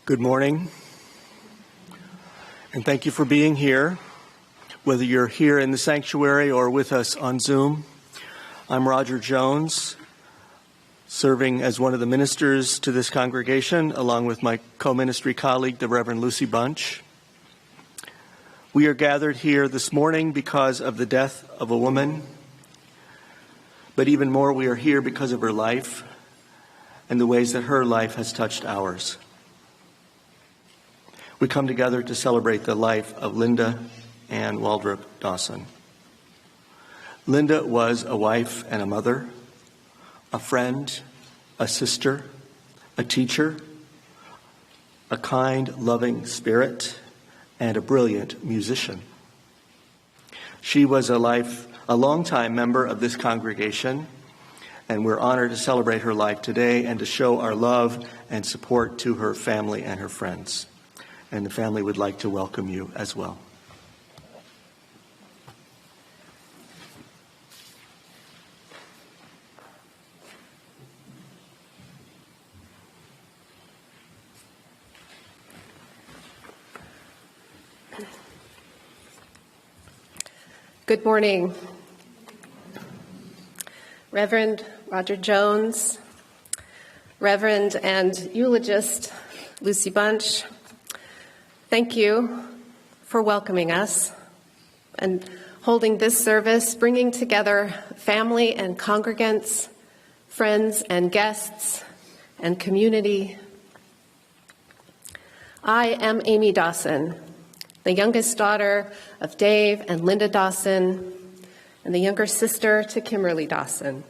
Good morning, and thank you for being here, whether you're here in the sanctuary or with us on Zoom. I'm Roger Jones, serving as one of the ministers to this congregation, along with my co-ministry colleague, the Reverend Lucy Bunch. We are gathered here this morning because of the death of a woman, but even more, we are here because of her life and the ways that her life has touched ours. We come together to celebrate the life of Linda Ann Waldrop Dawson. Linda was a wife and a mother, a friend, a sister, a teacher, a kind, loving spirit, and a brilliant musician. She was a longtime member of this congregation, and we're honored to celebrate her life today and to show our love and support to her family and her friends. And the family would like to welcome you as well. Good morning. Reverend Roger Jones, Reverend and eulogist Lucy Bunch, thank you for welcoming us and holding this service, bringing together family and congregants, friends and guests, and community. I am Amy Dawson, the youngest daughter of Dave and Linda Dawson, and the younger sister to Kimberly Dawson.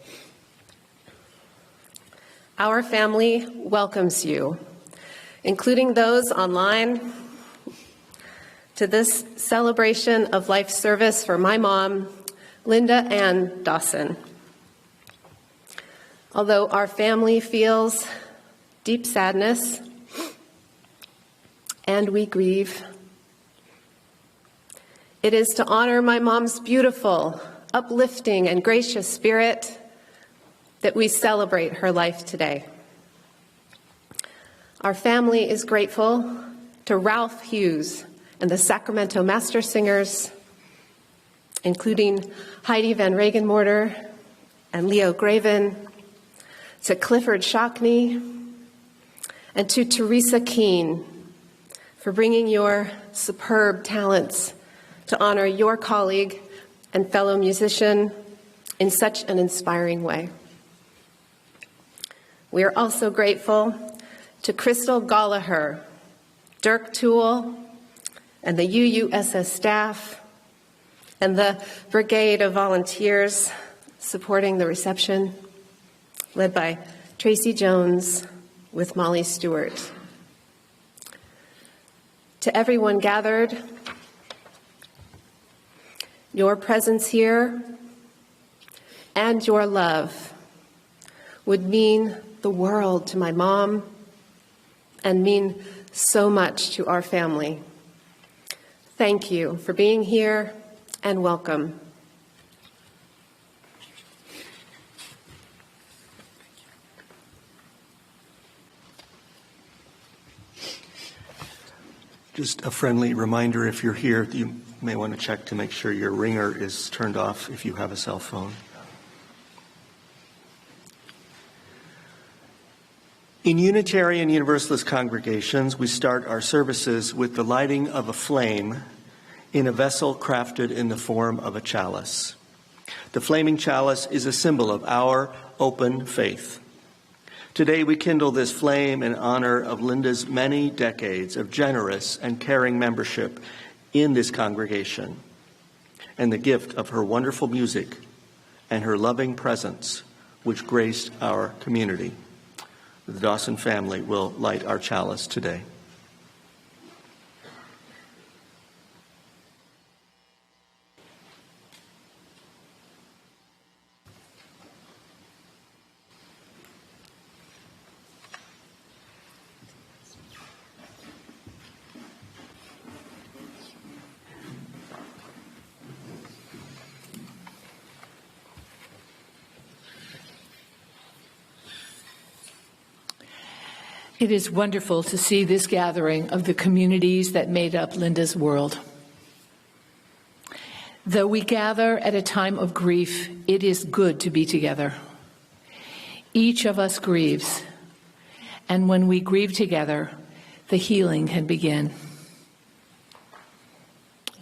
Our family welcomes you, including those online, to this celebration of life service for my mom, Linda Ann Dawson. Although our family feels deep sadness and we grieve, it is to honor my mom's beautiful, uplifting, and gracious spirit that we celebrate her life today. Our family is grateful to Ralph Hughes and the Sacramento Master Singers, including Heidi Van Regenmorter and Leo Graven, to Clifford Shockney, and to Teresa Keene for bringing your superb talents to honor your colleague and fellow musician in such an inspiring way. We are also grateful to Crystal Gallagher, Dirk Toole, and the UUSS staff, and the brigade of volunteers supporting the reception, led by Tracy Jones with Molly Stewart. To everyone gathered, your presence here and your love would mean the world to my mom and mean so much to our family. Thank you for being here and welcome. Just a friendly reminder, if you're here, you may want to check to make sure your ringer is turned off if you have a cell phone. In Unitarian Universalist congregations, we start our services with the lighting of a flame in a vessel crafted in the form of a chalice. The flaming chalice is a symbol of our open faith. Today we kindle this flame in honor of Linda's many decades of generous and caring membership in this congregation and the gift of her wonderful music and her loving presence, which graced our community. The Dawson family will light our chalice today. It is wonderful to see this gathering of the communities that made up Linda's world. Though we gather at a time of grief, it is good to be together. Each of us grieves, and when we grieve together, the healing can begin.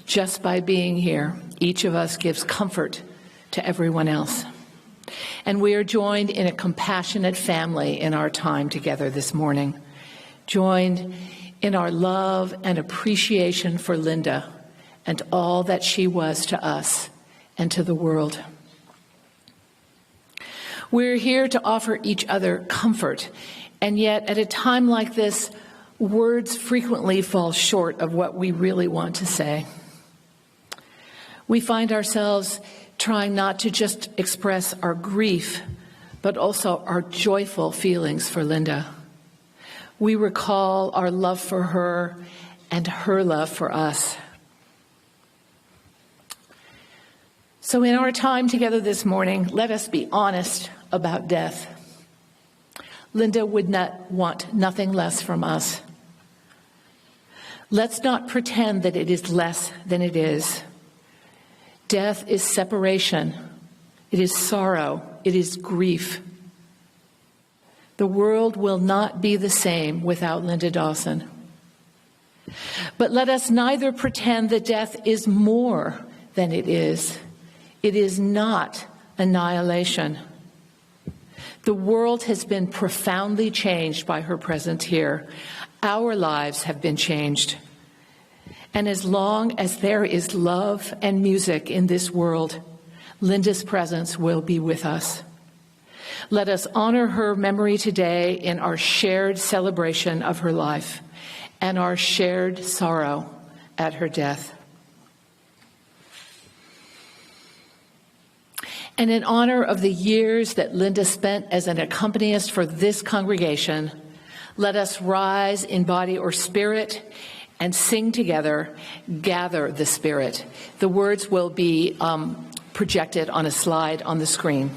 Just by being here, each of us gives comfort to everyone else. And we are joined in a compassionate family in our time together this morning, joined in our love and appreciation for Linda and all that she was to us and to the world. We're here to offer each other comfort, and yet at a time like this, words frequently fall short of what we really want to say. We find ourselves trying not to just express our grief, but also our joyful feelings for Linda. We recall our love for her and her love for us. So in our time together this morning, let us be honest about death. Linda would not want nothing less from us. Let's not pretend that it is less than it is. Death is separation. It is sorrow. It is grief. The world will not be the same without Linda Dawson. But let us neither pretend that death is more than it is. It is not annihilation. The world has been profoundly changed by her presence here. Our lives have been changed. And as long as there is love and music in this world, Linda's presence will be with us. Let us honor her memory today in our shared celebration of her life and our shared sorrow at her death. And in honor of the years that Linda spent as an accompanist for this congregation, let us rise in body or spirit and sing together, Gather the Spirit. The words will be projected on a slide on the screen.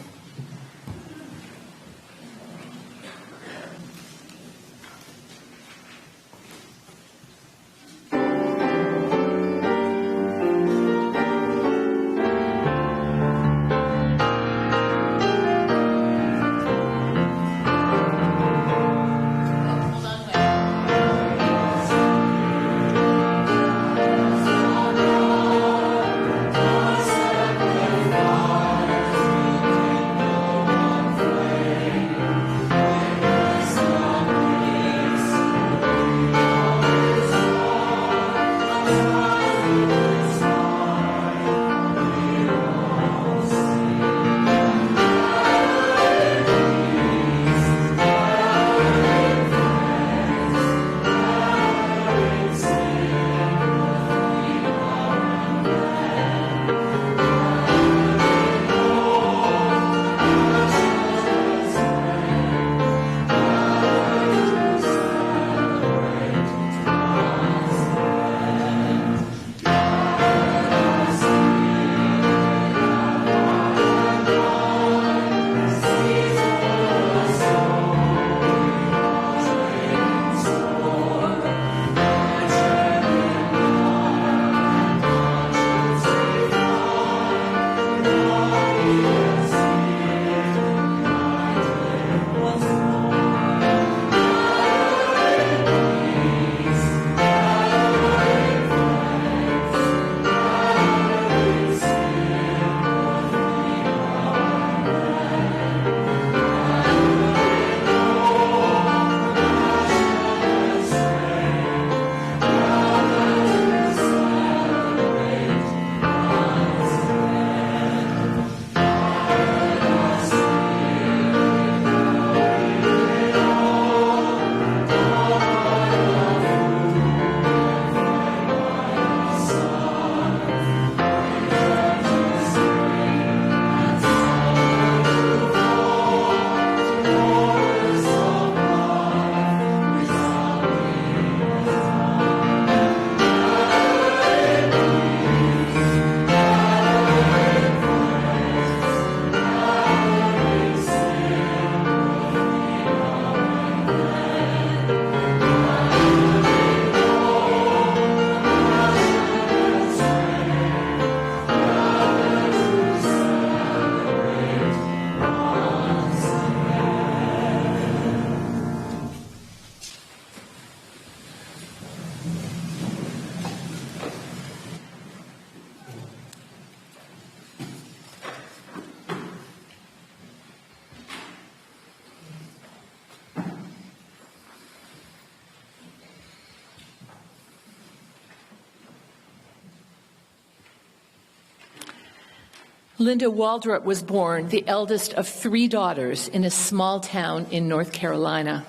Linda Waldrop was born the eldest of 3 daughters in a small town in North Carolina.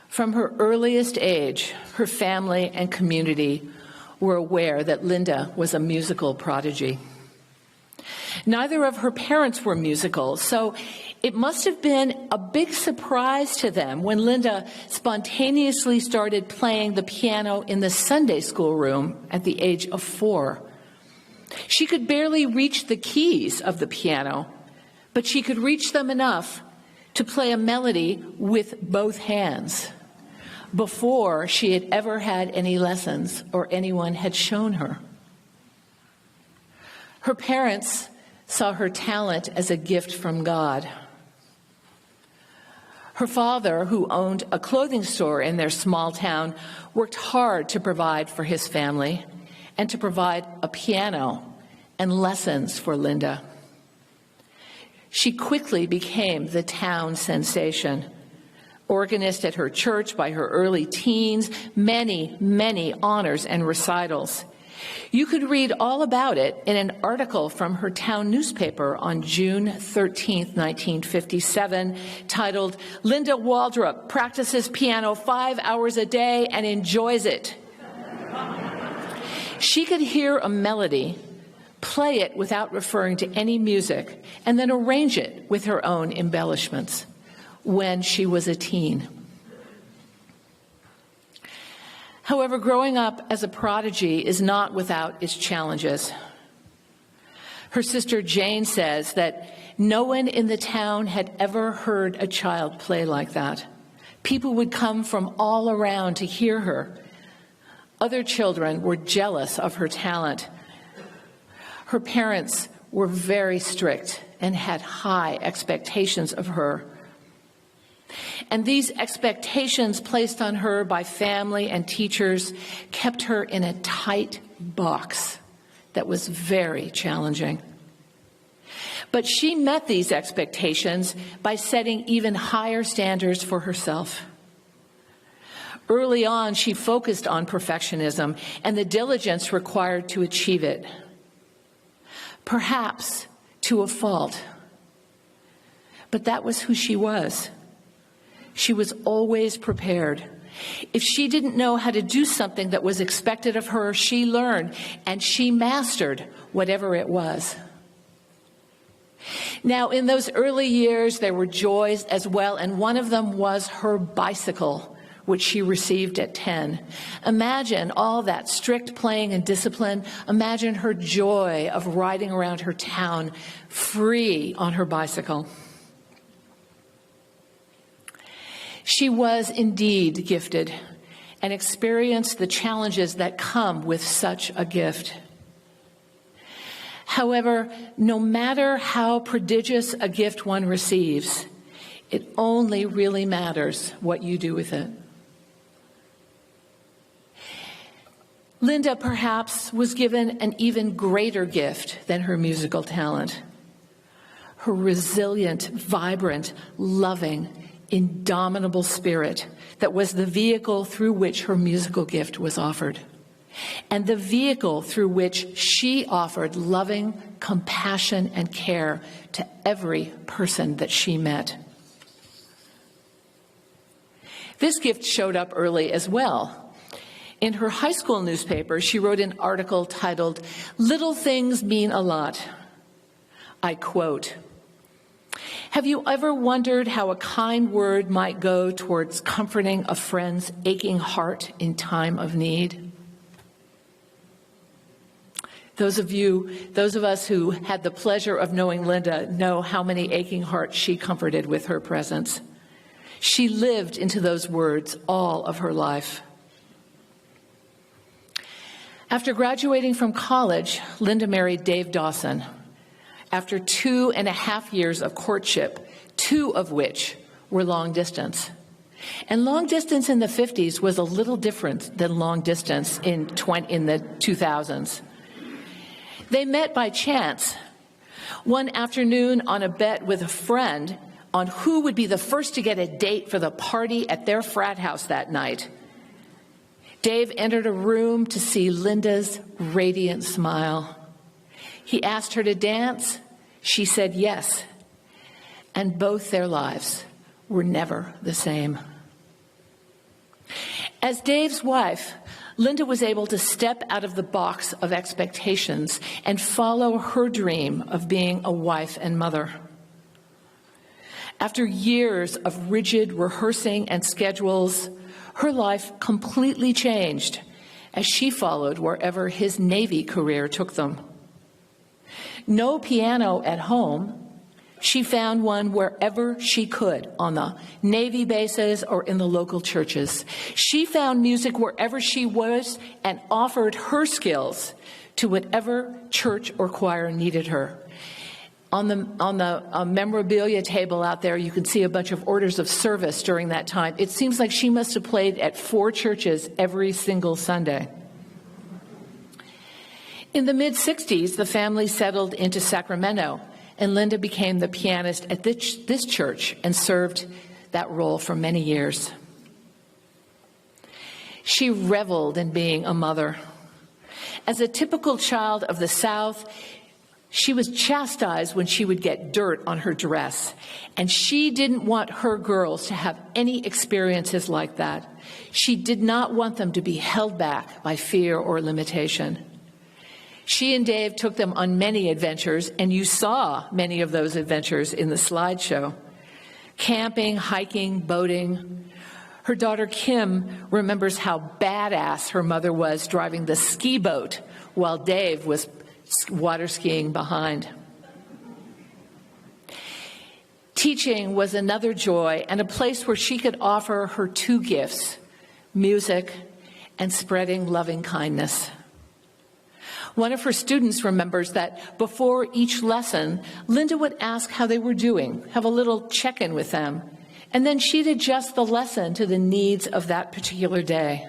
From her earliest age, her family and community were aware that Linda was a musical prodigy. Neither of her parents were musical, so it must have been a big surprise to them when Linda spontaneously started playing the piano in the Sunday school room at the age of 4. She could barely reach the keys of the piano, but she could reach them enough to play a melody with both hands before she had ever had any lessons or anyone had shown her. Her parents saw her talent as a gift from God. Her father, who owned a clothing store in their small town, worked hard to provide for his family and to provide a piano and lessons for Linda. She quickly became the town sensation. Organist at her church by her early teens, many honors and recitals. You could read all about it in an article from her town newspaper on June 13, 1957, titled, "Linda Waldrop Practices Piano 5 Hours a Day and Enjoys It." She could hear a melody, play it without referring to any music, and then arrange it with her own embellishments when she was a teen. However, growing up as a prodigy is not without its challenges. Her sister Jane says that no one in the town had ever heard a child play like that. People would come from all around to hear her. Other children were jealous of her talent. Her parents were very strict and had high expectations of her. And these expectations placed on her by family and teachers kept her in a tight box that was very challenging. But she met these expectations by setting even higher standards for herself. Early on, she focused on perfectionism and the diligence required to achieve it. Perhaps to a fault. But that was who she was. She was always prepared. If she didn't know how to do something that was expected of her, she learned, and she mastered whatever it was. Now, in those early years, there were joys as well, and one of them was her bicycle, which she received at 10. Imagine all that strict playing and discipline. Imagine her joy of riding around her town free on her bicycle. She was indeed gifted and experienced the challenges that come with such a gift. However, no matter how prodigious a gift one receives, it only really matters what you do with it. Linda perhaps was given an even greater gift than her musical talent. Her resilient, vibrant, loving, indomitable spirit that was the vehicle through which her musical gift was offered, and the vehicle through which she offered loving compassion and care to every person that she met. This gift showed up early as well. In her high school newspaper, she wrote an article titled, "Little Things Mean a Lot." I quote, "Have you ever wondered how a kind word might go towards comforting a friend's aching heart in time of need?" Those of us who had the pleasure of knowing Linda know how many aching hearts she comforted with her presence. She lived into those words all of her life. After graduating from college, Linda married Dave Dawson. After 2.5 years of courtship, 2 of which were long distance. And long distance in the 50s was a little different than long distance in the 2000s. They met by chance. One afternoon on a bet with a friend on who would be the first to get a date for the party at their frat house that night. Dave entered a room to see Linda's radiant smile. He asked her to dance. She said yes. And both their lives were never the same. As Dave's wife, Linda was able to step out of the box of expectations and follow her dream of being a wife and mother. After years of rigid rehearsing and schedules, her life completely changed as she followed wherever his Navy career took them. No piano at home, she found one wherever she could, on the Navy bases or in the local churches. She found music wherever she was and offered her skills to whatever church or choir needed her. On the memorabilia table out there, you can see a bunch of orders of service during that time. It seems like she must have played at 4 churches every single Sunday. In the mid-60s, the family settled into Sacramento, and Linda became the pianist at this church and served that role for many years. She reveled in being a mother. As a typical child of the South, she was chastised when she would get dirt on her dress, and she didn't want her girls to have any experiences like that. She did not want them to be held back by fear or limitation. She and Dave took them on many adventures, and you saw many of those adventures in the slideshow. Camping, hiking, boating. Her daughter Kim remembers how badass her mother was driving the ski boat while Dave was water skiing behind. Teaching was another joy and a place where she could offer her 2 gifts, music and spreading loving kindness. One of her students remembers that before each lesson, Linda would ask how they were doing, have a little check-in with them, and then she'd adjust the lesson to the needs of that particular day.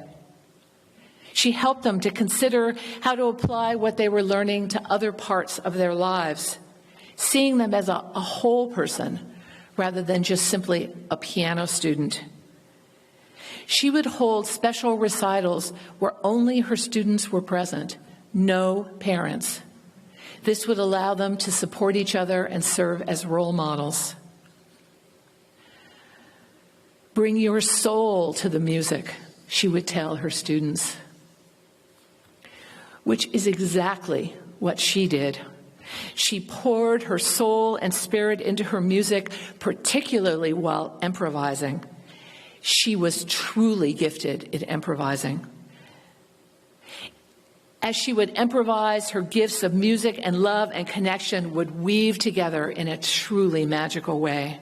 She helped them to consider how to apply what they were learning to other parts of their lives, seeing them as a whole person rather than just simply a piano student. She would hold special recitals where only her students were present, no parents. This would allow them to support each other and serve as role models. Bring your soul to the music, she would tell her students, which is exactly what she did. She poured her soul and spirit into her music, particularly while improvising. She was truly gifted at improvising. As she would improvise, her gifts of music and love and connection would weave together in a truly magical way.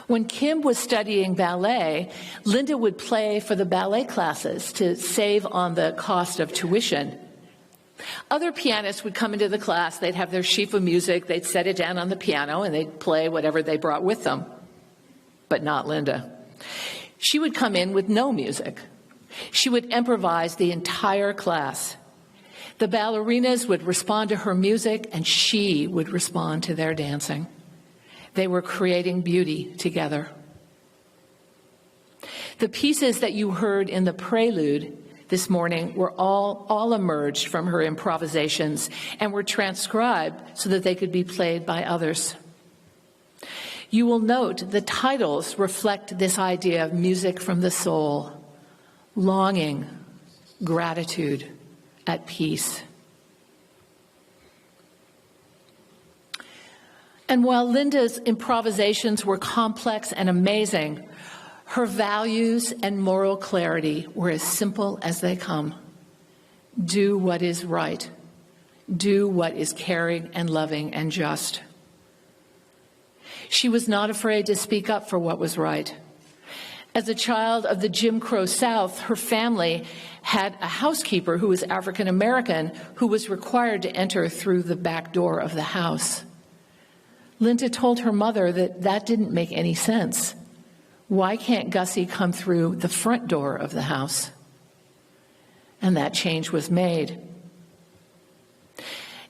When Kim was studying ballet, Linda would play for the ballet classes to save on the cost of tuition. Other pianists would come into the class, they'd have their sheaf of music, they'd set it down on the piano, and they'd play whatever they brought with them. But not Linda. She would come in with no music. She would improvise the entire class. The ballerinas would respond to her music, and she would respond to their dancing. They were creating beauty together. The pieces that you heard in the prelude this morning were all emerged from her improvisations and were transcribed so that they could be played by others. You will note the titles reflect this idea of music from the soul, longing, gratitude, at peace. And while Linda's improvisations were complex and amazing, her values and moral clarity were as simple as they come. Do what is right. Do what is caring and loving and just. She was not afraid to speak up for what was right. As a child of the Jim Crow South, her family had a housekeeper who was African American who was required to enter through the back door of the house. Linda told her mother that didn't make any sense. Why can't Gussie come through the front door of the house? And that change was made.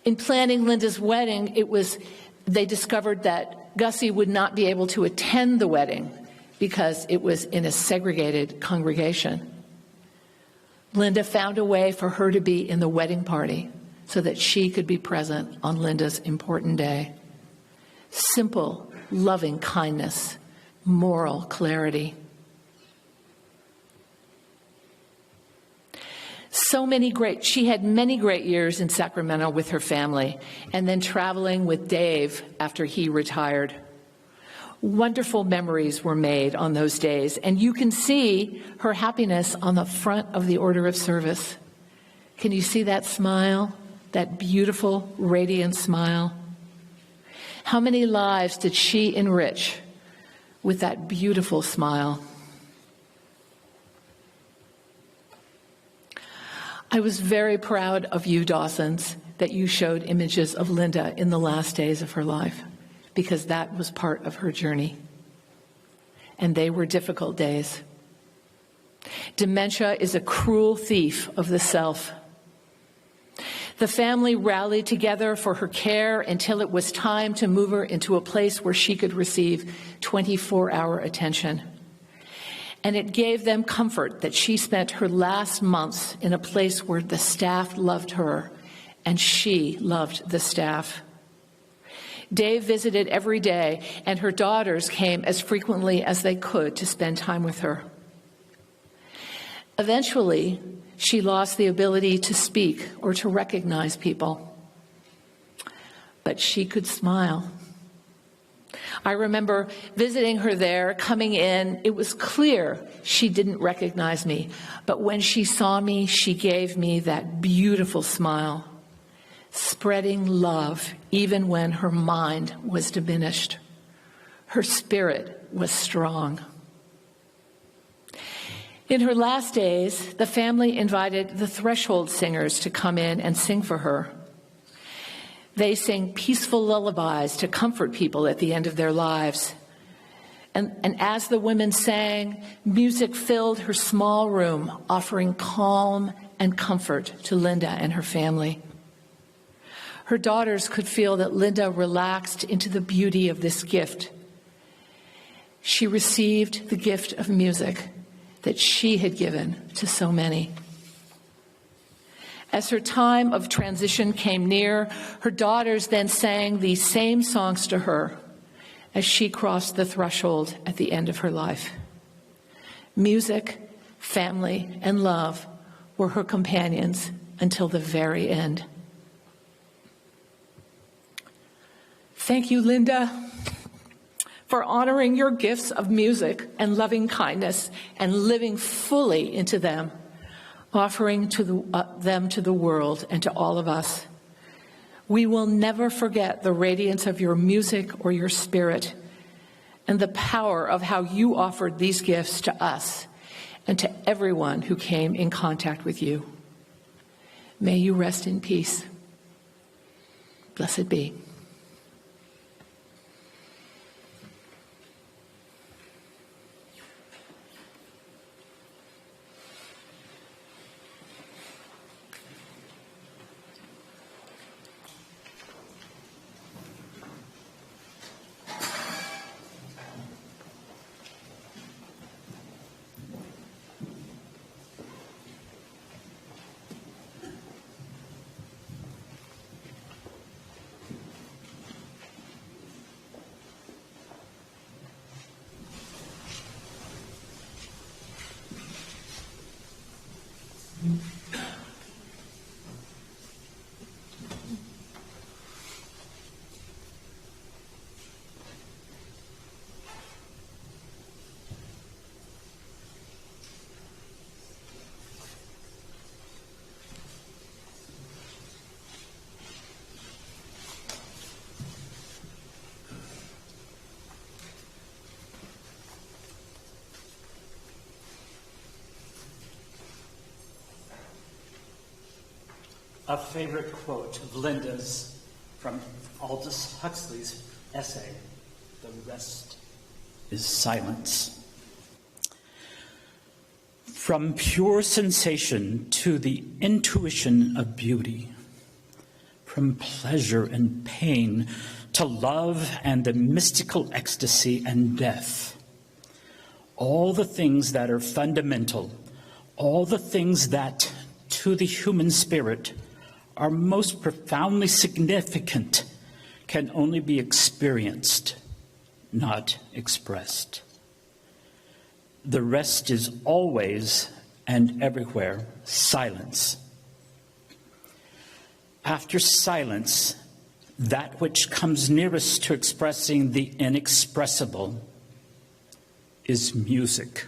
In planning Linda's wedding, they discovered that Gussie would not be able to attend the wedding because it was in a segregated congregation. Linda found a way for her to be in the wedding party, so that she could be present on Linda's important day. Simple, loving kindness, moral clarity. She had many great years in Sacramento with her family, and then traveling with Dave after he retired. Wonderful memories were made on those days, and you can see her happiness on the front of the order of service. Can you see that smile, that beautiful, radiant smile? How many lives did she enrich with that beautiful smile? I was very proud of you, Dawsons, that you showed images of Linda in the last days of her life, because that was part of her journey. And they were difficult days. Dementia is a cruel thief of the self. The family rallied together for her care until it was time to move her into a place where she could receive 24-hour attention. And it gave them comfort that she spent her last months in a place where the staff loved her and she loved the staff. Dave visited every day, and her daughters came as frequently as they could to spend time with her. Eventually, she lost the ability to speak or to recognize people, but she could smile. I remember visiting her there, coming in. It was clear she didn't recognize me, but when she saw me, she gave me that beautiful smile, spreading love even when her mind was diminished. Her spirit was strong. In her last days, the family invited the Threshold Singers to come in and sing for her. They sang peaceful lullabies to comfort people at the end of their lives. And as the women sang, music filled her small room, offering calm and comfort to Linda and her family. Her daughters could feel that Linda relaxed into the beauty of this gift. She received the gift of music that she had given to so many. As her time of transition came near, her daughters then sang these same songs to her as she crossed the threshold at the end of her life. Music, family, and love were her companions until the very end. Thank you, Linda, for honoring your gifts of music and loving kindness and living fully into them, offering them to the world and to all of us. We will never forget the radiance of your music or your spirit and the power of how you offered these gifts to us and to everyone who came in contact with you. May you rest in peace. Blessed be. A favorite quote of Linda's from Aldous Huxley's essay, "The Rest is Silence." From pure sensation to the intuition of beauty, from pleasure and pain to love and the mystical ecstasy and death, all the things that are fundamental, all the things that, to the human spirit, are most profoundly significant can only be experienced, not expressed. The rest is always and everywhere silence. After silence, that which comes nearest to expressing the inexpressible is music.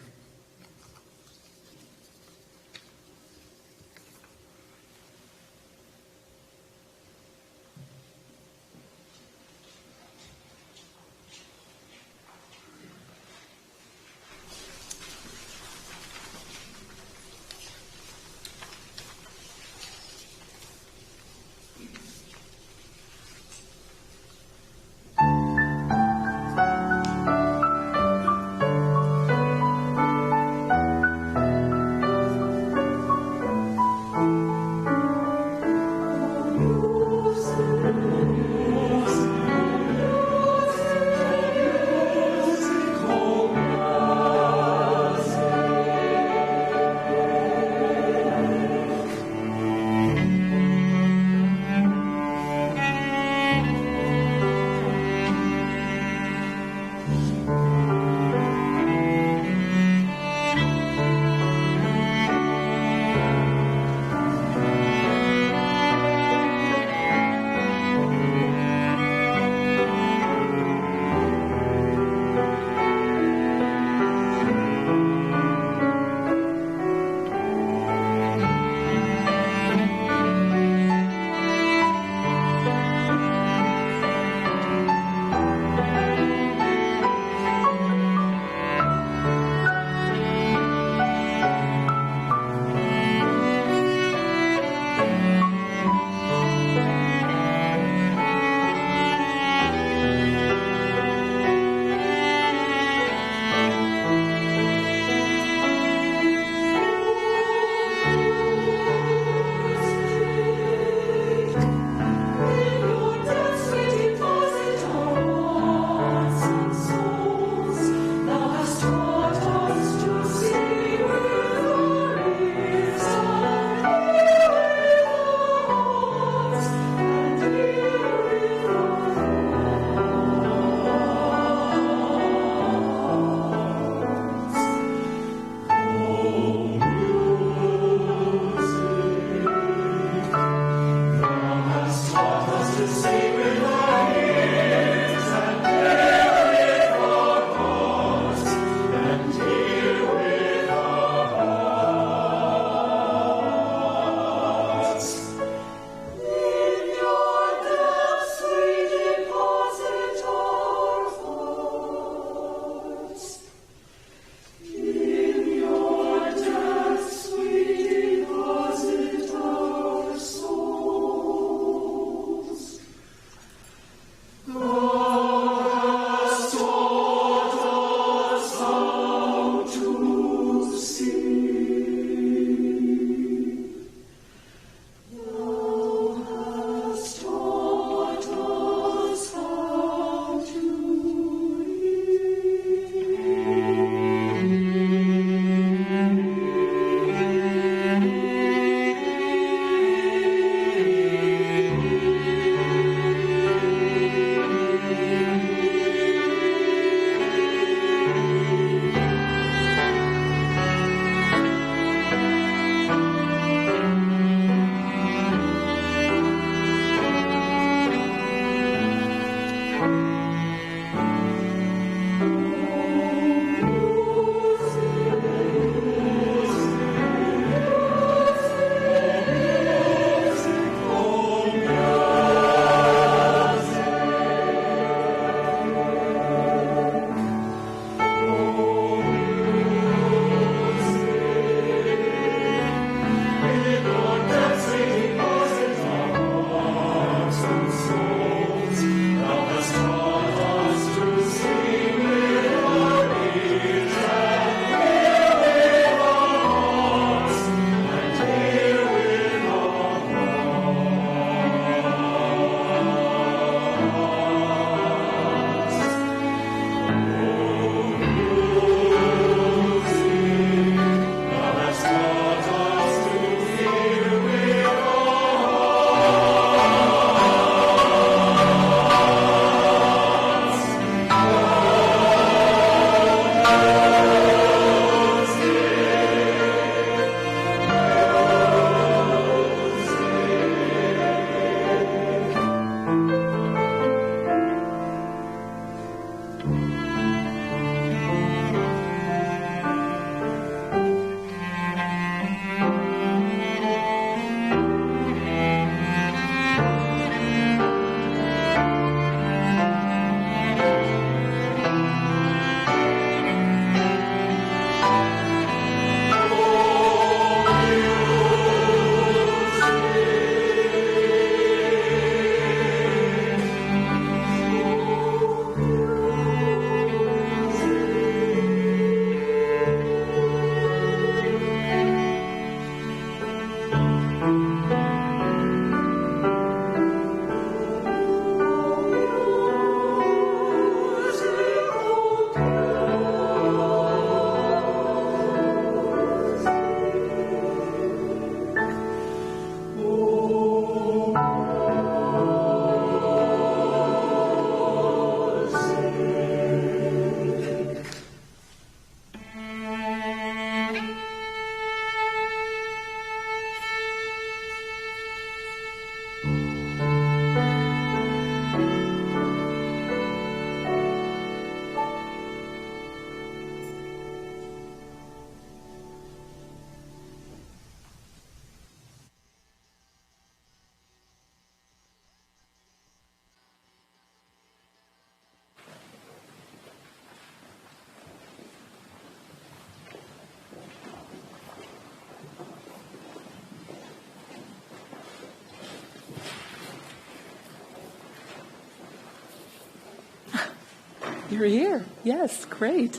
You're here. Yes, great.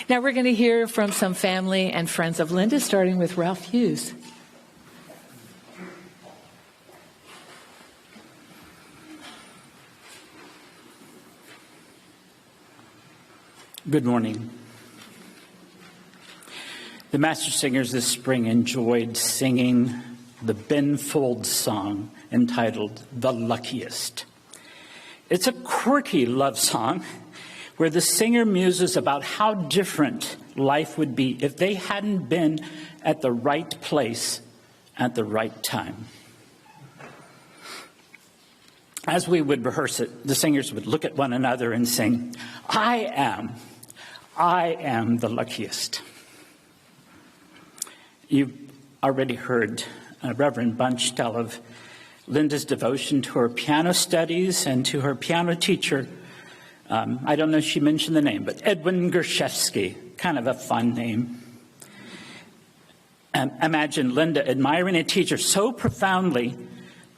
Now we're going to hear from some family and friends of Linda, starting with Ralph Hughes. Good morning. The Master Singers this spring enjoyed singing the Ben Folds song entitled The Luckiest. It's a quirky love song where the singer muses about how different life would be if they hadn't been at the right place at the right time. As we would rehearse it, the singers would look at one another and sing, I am the luckiest. You've already heard Reverend Bunch tell of Linda's devotion to her piano studies and to her piano teacher. I don't know if she mentioned the name, but Edwin Gershevsky, kind of a fun name. Imagine Linda admiring a teacher so profoundly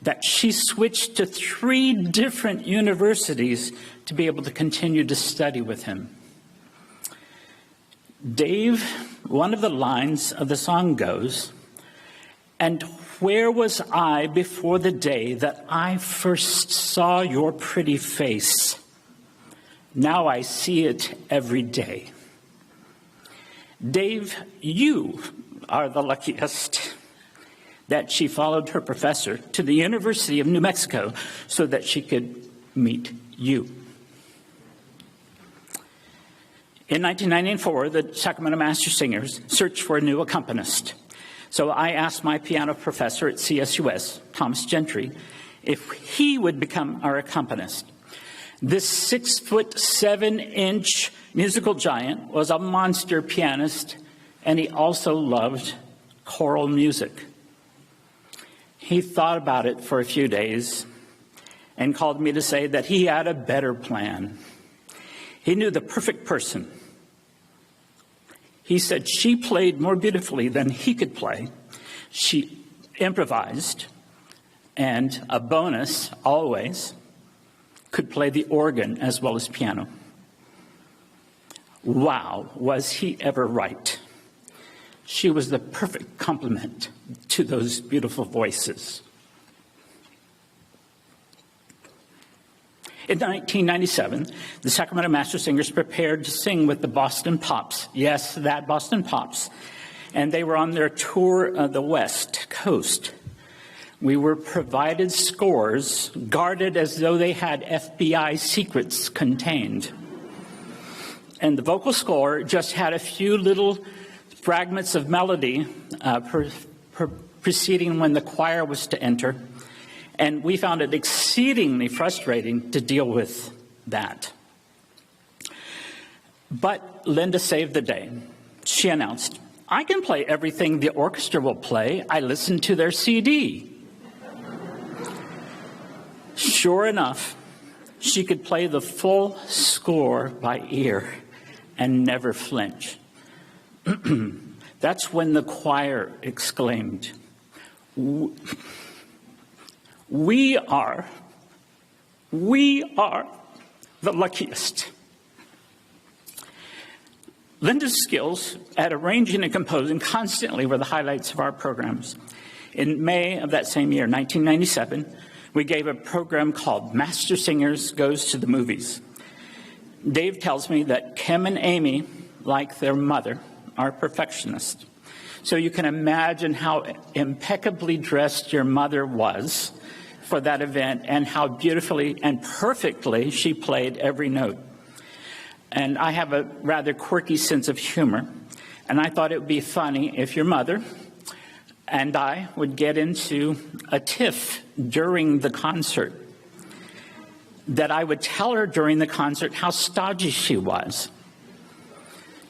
that she switched to 3 different universities to be able to continue to study with him. Dave, one of the lines of the song goes, and where was I before the day that I first saw your pretty face? Now I see it every day. Dave, you are the luckiest that she followed her professor to the University of New Mexico so that she could meet you. In 1994, the Sacramento Master Singers searched for a new accompanist. So I asked my piano professor at CSUS, Thomas Gentry, if he would become our accompanist. This 6'7" musical giant was a monster pianist, and he also loved choral music. He thought about it for a few days and called me to say that he had a better plan. He knew the perfect person. He said she played more beautifully than he could play. She improvised, and a bonus, always, could play the organ as well as piano. Wow, was he ever right? She was the perfect complement to those beautiful voices. In 1997, the Sacramento Master Singers prepared to sing with the Boston Pops. Yes, that Boston Pops. And they were on their tour of the West Coast. We were provided scores guarded as though they had FBI secrets contained. And the vocal score just had a few little fragments of melody preceding when the choir was to enter. And we found it exceedingly frustrating to deal with that. But Linda saved the day. She announced, I can play everything the orchestra will play. I listened to their CD. Sure enough, she could play the full score by ear and never flinch. That's when the choir exclaimed, We are the luckiest. Linda's skills at arranging and composing constantly were the highlights of our programs. In May of that same year, 1997, we gave a program called Master Singers Goes to the Movies. Dave tells me that Kim and Amy, like their mother, are perfectionists. So you can imagine how impeccably dressed your mother was for that event and how beautifully and perfectly she played every note. And I have a rather quirky sense of humor, and I thought it would be funny if your mother and I would get into a tiff during the concert, that I would tell her during the concert how stodgy she was.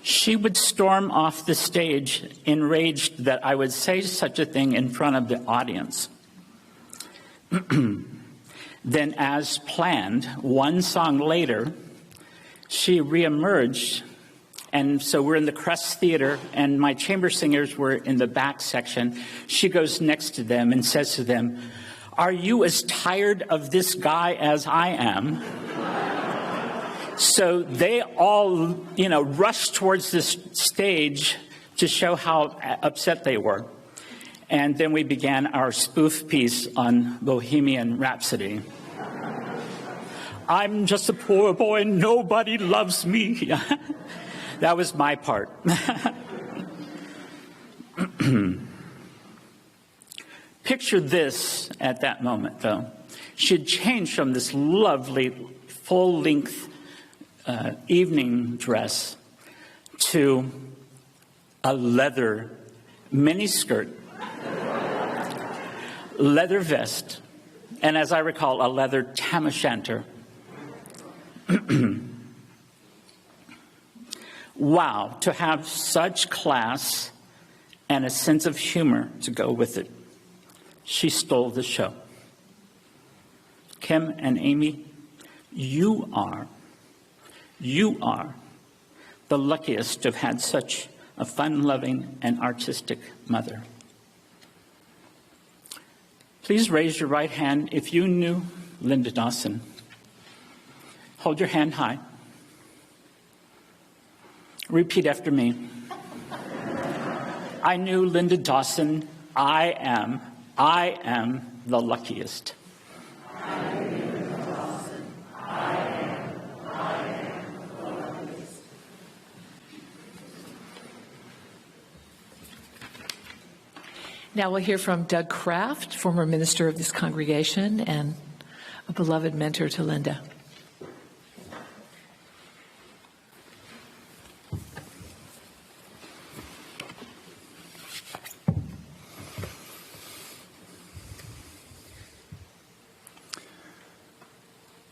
She would storm off the stage, enraged that I would say such a thing in front of the audience. Then, as planned, one song later, she reemerged, and so we're in the Crest Theater, and my chamber singers were in the back section. She goes next to them and says to them, "Are you as tired of this guy as I am?" So they all, rushed towards this stage to show how upset they were. And then we began our spoof piece on Bohemian Rhapsody. I'm just a poor boy, nobody loves me. That was my part. Picture this at that moment, though. She had changed from this lovely full-length evening dress to a leather miniskirt, leather vest, and as I recall, a leather tam o' shanter. Wow, to have such class and a sense of humor to go with it. She stole the show. Kim and Amy, you are the luckiest to have had such a fun-loving and artistic mother. Please raise your right hand if you knew Linda Dawson. Hold your hand high. Repeat after me. I knew Linda Dawson. I am the luckiest. I knew Linda Dawson. I am the luckiest. Now we'll hear from Doug Kraft, former minister of this congregation and a beloved mentor to Linda.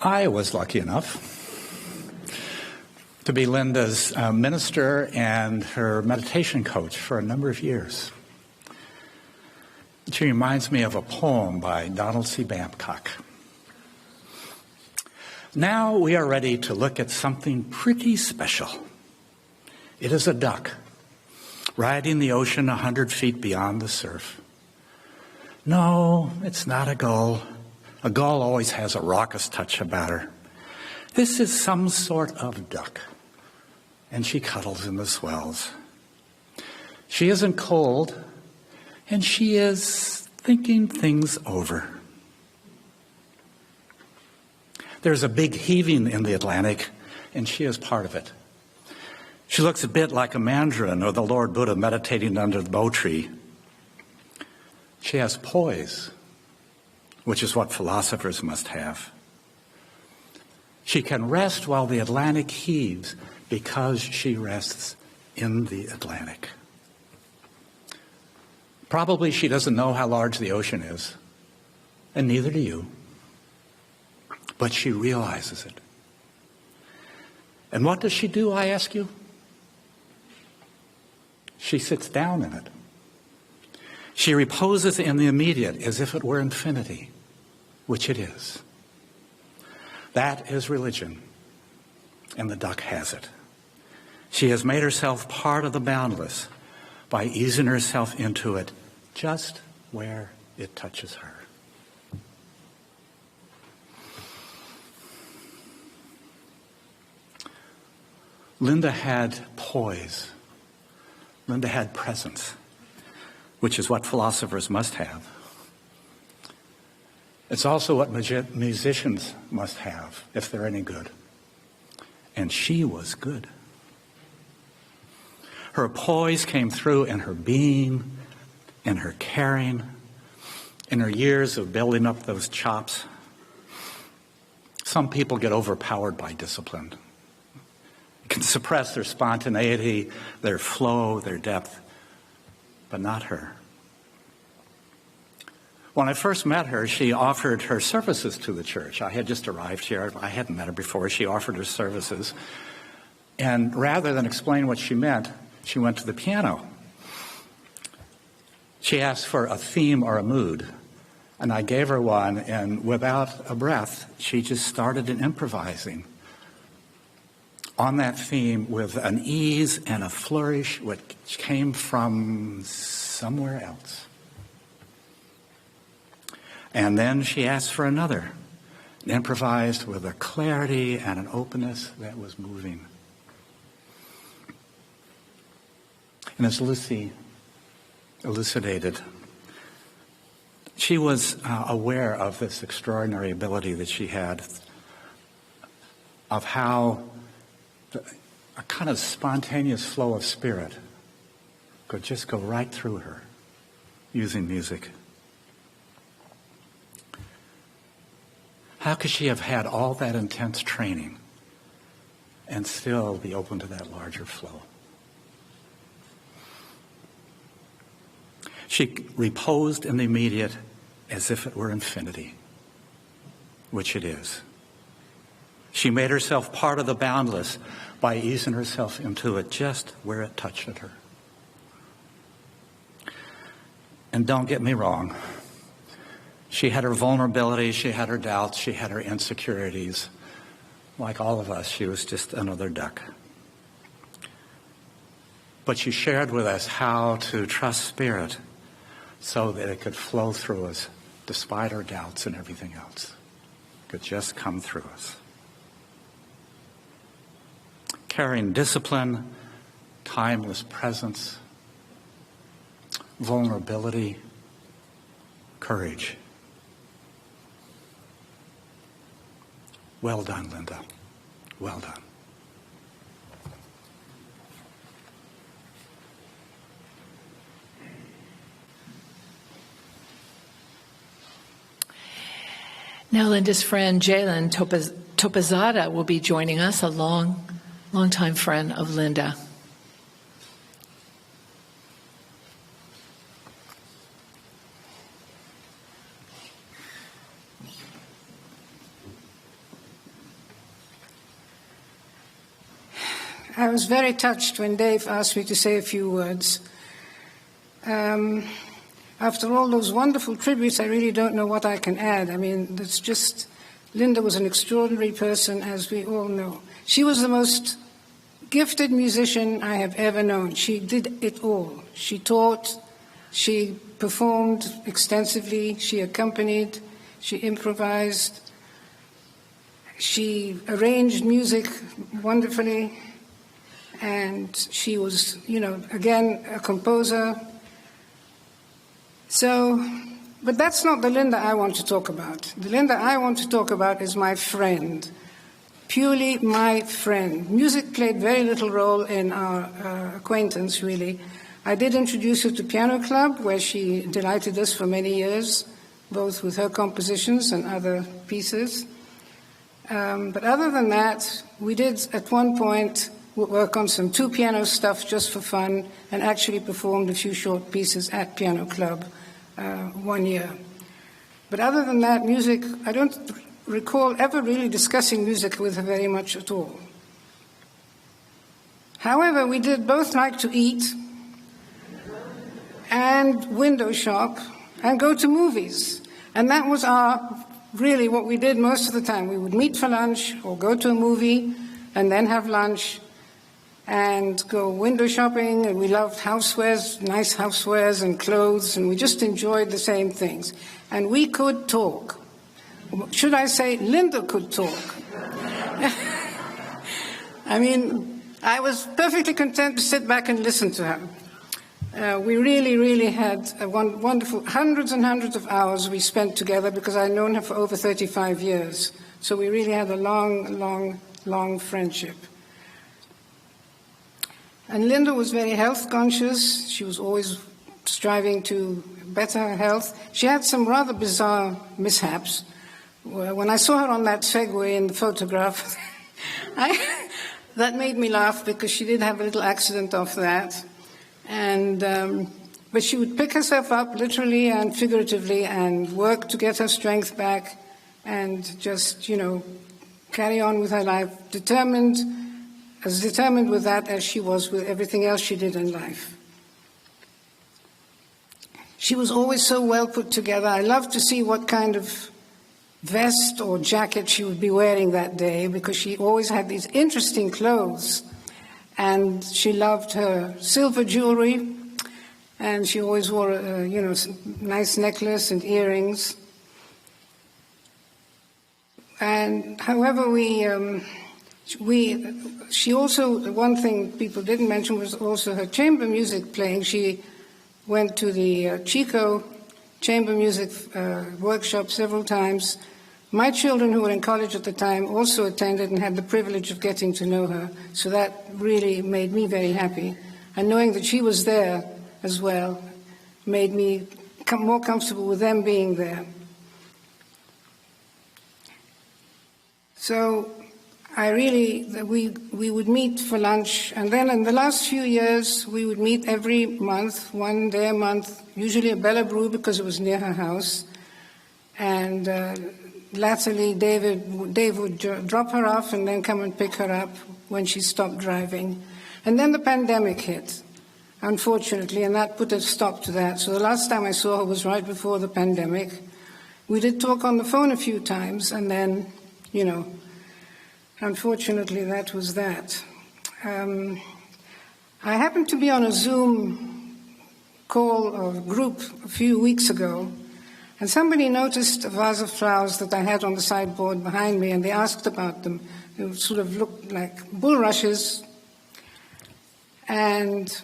I was lucky enough to be Linda's minister and her meditation coach for a number of years. She reminds me of a poem by Donald C. Babcock. Now we are ready to look at something pretty special. It is a duck riding the ocean 100 feet beyond the surf. No, it's not a gull. A gull always has a raucous touch about her. This is some sort of duck, and she cuddles in the swells. She isn't cold, and she is thinking things over. There's a big heaving in the Atlantic, and she is part of it. She looks a bit like a mandarin or the Lord Buddha meditating under the bo tree. She has poise, which is what philosophers must have. She can rest while the Atlantic heaves because she rests in the Atlantic. Probably she doesn't know how large the ocean is, and neither do you. But she realizes it. And what does she do, I ask you? She sits down in it. She reposes in the immediate as if it were infinity, which it is. That is religion, and the duck has it. She has made herself part of the boundless by easing herself into it just where it touches her. Linda had poise. Linda had presence, which is what philosophers must have. It's also what musicians must have if they're any good. And she was good. Her poise came through in her being, in her caring, in her years of building up those chops. Some people get overpowered by discipline. Can suppress their spontaneity, their flow, their depth, but not her. When I first met her, she offered her services to the church. I had just arrived here. I hadn't met her before. She offered her services. And rather than explain what she meant, she went to the piano. She asked for a theme or a mood, and I gave her one, and without a breath, she just started improvising on that theme with an ease and a flourish which came from somewhere else. And then she asked for another, and improvised with a clarity and an openness that was moving. And as Lucy elucidated, she was aware of this extraordinary ability that she had, of how a kind of spontaneous flow of spirit could just go right through her using music. How could she have had all that intense training and still be open to that larger flow? She reposed in the immediate as if it were infinity, which it is. She made herself part of the boundless by easing herself into it just where it touched her. And don't get me wrong, she had her vulnerabilities, she had her doubts, she had her insecurities. Like all of us, she was just another duck. But she shared with us how to trust Spirit so that it could flow through us despite our doubts and everything else. It could just come through us. Carrying discipline, timeless presence, vulnerability, courage. Well done, Linda. Well done. Now Linda's friend Jalen Topazada will be joining us, a longtime friend of Linda. I was very touched when Dave asked me to say a few words. After all those wonderful tributes, I really don't know what I can add. I mean, that's just, Linda was an extraordinary person, as we all know. She was the most gifted musician I have ever known. She did it all. She taught, she performed extensively, she accompanied, she improvised, she arranged music wonderfully, and she was, again, a composer. So, but that's not the Linda I want to talk about. The Linda I want to talk about is my friend, purely my friend. Music played very little role in our acquaintance, really. I did introduce her to Piano Club, where she delighted us for many years, both with her compositions and other pieces. But other than that, we did at one point work on some two-piano stuff just for fun, and actually performed a few short pieces at Piano Club 1 year. But other than that, music, I don't recall ever really discussing music with her very much at all. However, we did both like to eat and window shop and go to movies. And that was really what we did most of the time. We would meet for lunch or go to a movie and then have lunch and go window shopping, and we loved housewares, nice housewares and clothes, and we just enjoyed the same things. And we could talk. Should I say Linda could talk? I mean, I was perfectly content to sit back and listen to her. We really, really had a wonderful, hundreds and hundreds of hours we spent together, because I'd known her for over 35 years. So we really had a long, long, long friendship. And Linda was very health conscious. She was always striving to better her health. She had some rather bizarre mishaps. When I saw her on that Segway in the photograph, that made me laugh, because she did have a little accident off that. And but she would pick herself up literally and figuratively and work to get her strength back and just, carry on with her life, as determined with that as she was with everything else she did in life. She was always so well put together. I loved to see what kind of vest or jacket she would be wearing that day, because she always had these interesting clothes. And she loved her silver jewelry, and she always wore a nice necklace and earrings. And however, she also, one thing people didn't mention was also her chamber music playing. She went to the Chico chamber music workshop several times. My children, who were in college at the time, also attended and had the privilege of getting to know her. So that really made me very happy. And knowing that she was there as well made me more comfortable with them being there. So we would meet for lunch, and then in the last few years, we would meet every month, one day a month, usually at Bella Brew because it was near her house. And latterly, Dave would drop her off and then come and pick her up when she stopped driving. And then the pandemic hit, unfortunately, and that put a stop to that. So the last time I saw her was right before the pandemic. We did talk on the phone a few times, and then, unfortunately, that was that. I happened to be on a Zoom call or group a few weeks ago, and somebody noticed a vase of flowers that I had on the sideboard behind me, and they asked about them. They sort of looked like bulrushes, and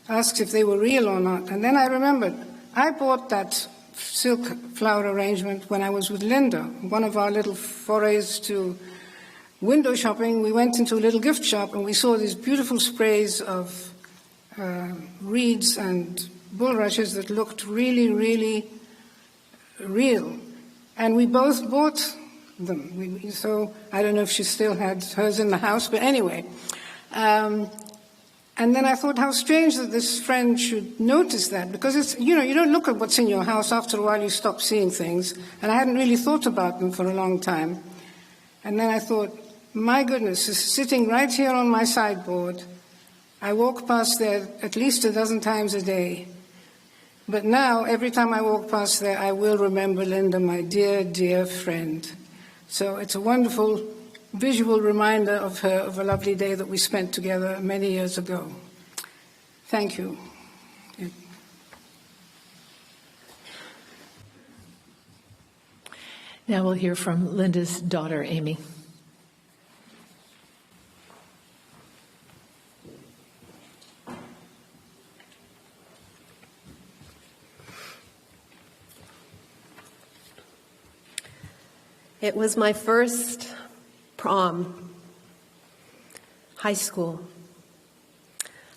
asked if they were real or not. And then I remembered, I bought that silk flower arrangement when I was with Linda. One of our little forays to window shopping, we went into a little gift shop and we saw these beautiful sprays of reeds and bulrushes that looked really, really real. And we both bought them. So I don't know if she still had hers in the house, but anyway. And then I thought how strange that this friend should notice that, because it's, you don't look at what's in your house. After a while you stop seeing things. And I hadn't really thought about them for a long time. And then I thought, my goodness, it's sitting right here on my sideboard. I walk past there at least a dozen times a day. But now, every time I walk past there, I will remember Linda, my dear, dear friend. So it's a wonderful visual reminder of her, of a lovely day that we spent together many years ago. Thank you. Now we'll hear from Linda's daughter, Amy. It was my first prom, high school.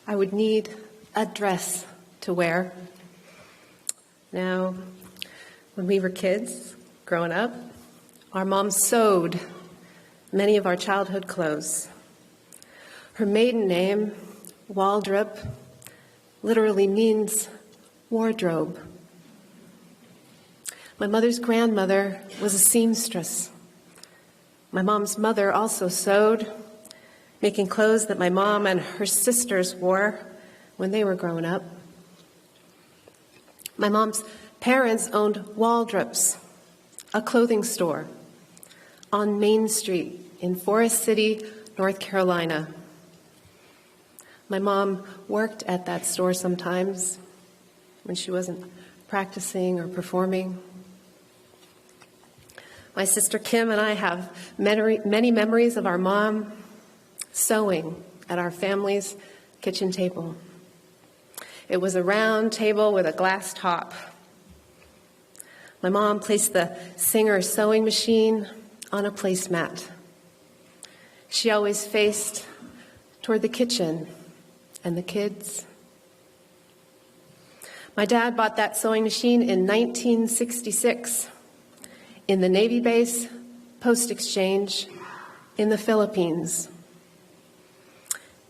I would need a dress to wear. Now, when we were kids, growing up, our mom sewed many of our childhood clothes. Her maiden name, Waldrop, literally means wardrobe. My mother's grandmother was a seamstress. My mom's mother also sewed, making clothes that my mom and her sisters wore when they were growing up. My mom's parents owned Waldrop's, a clothing store on Main Street in Forest City, North Carolina. My mom worked at that store sometimes when she wasn't practicing or performing. My sister Kim and I have many memories of our mom sewing at our family's kitchen table. It was a round table with a glass top. My mom placed the Singer sewing machine on a placemat. She always faced toward the kitchen and the kids. My dad bought that sewing machine in 1966 in the Navy base post exchange in the Philippines.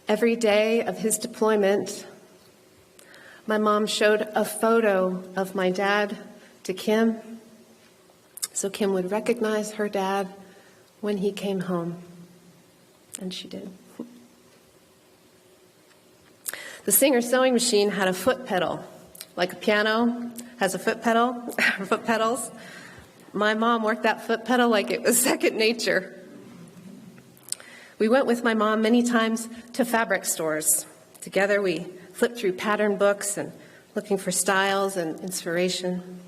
Every day of his deployment, my mom showed a photo of my dad to Kim, so Kim would recognize her dad when he came home. And she did. The Singer sewing machine had a foot pedal, like a piano has a foot pedal, foot pedals. My mom worked that foot pedal like it was second nature. We went with my mom many times to fabric stores. Together we flipped through pattern books and looking for styles and inspiration.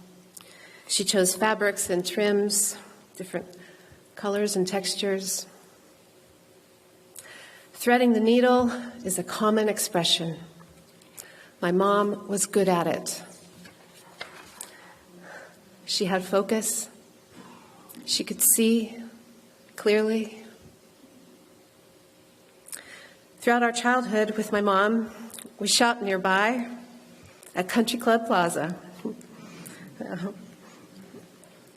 She chose fabrics and trims, different colors and textures. Threading the needle is a common expression. My mom was good at it. She had focus. She could see clearly. Throughout our childhood with my mom, we shopped nearby at Country Club Plaza.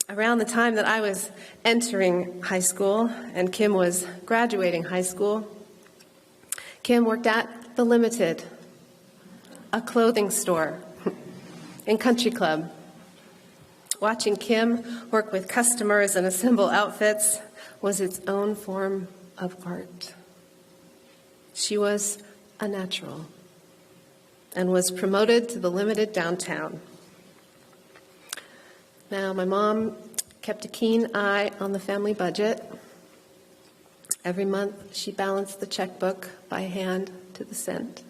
Around the time that I was entering high school and Kim was graduating high school, Kim worked at The Limited, a clothing store in Country Club. Watching Kim work with customers and assemble outfits was its own form of art. She was a natural and was promoted to The Limited downtown. Now, my mom kept a keen eye on the family budget. Every month, she balanced the checkbook by hand to the cent.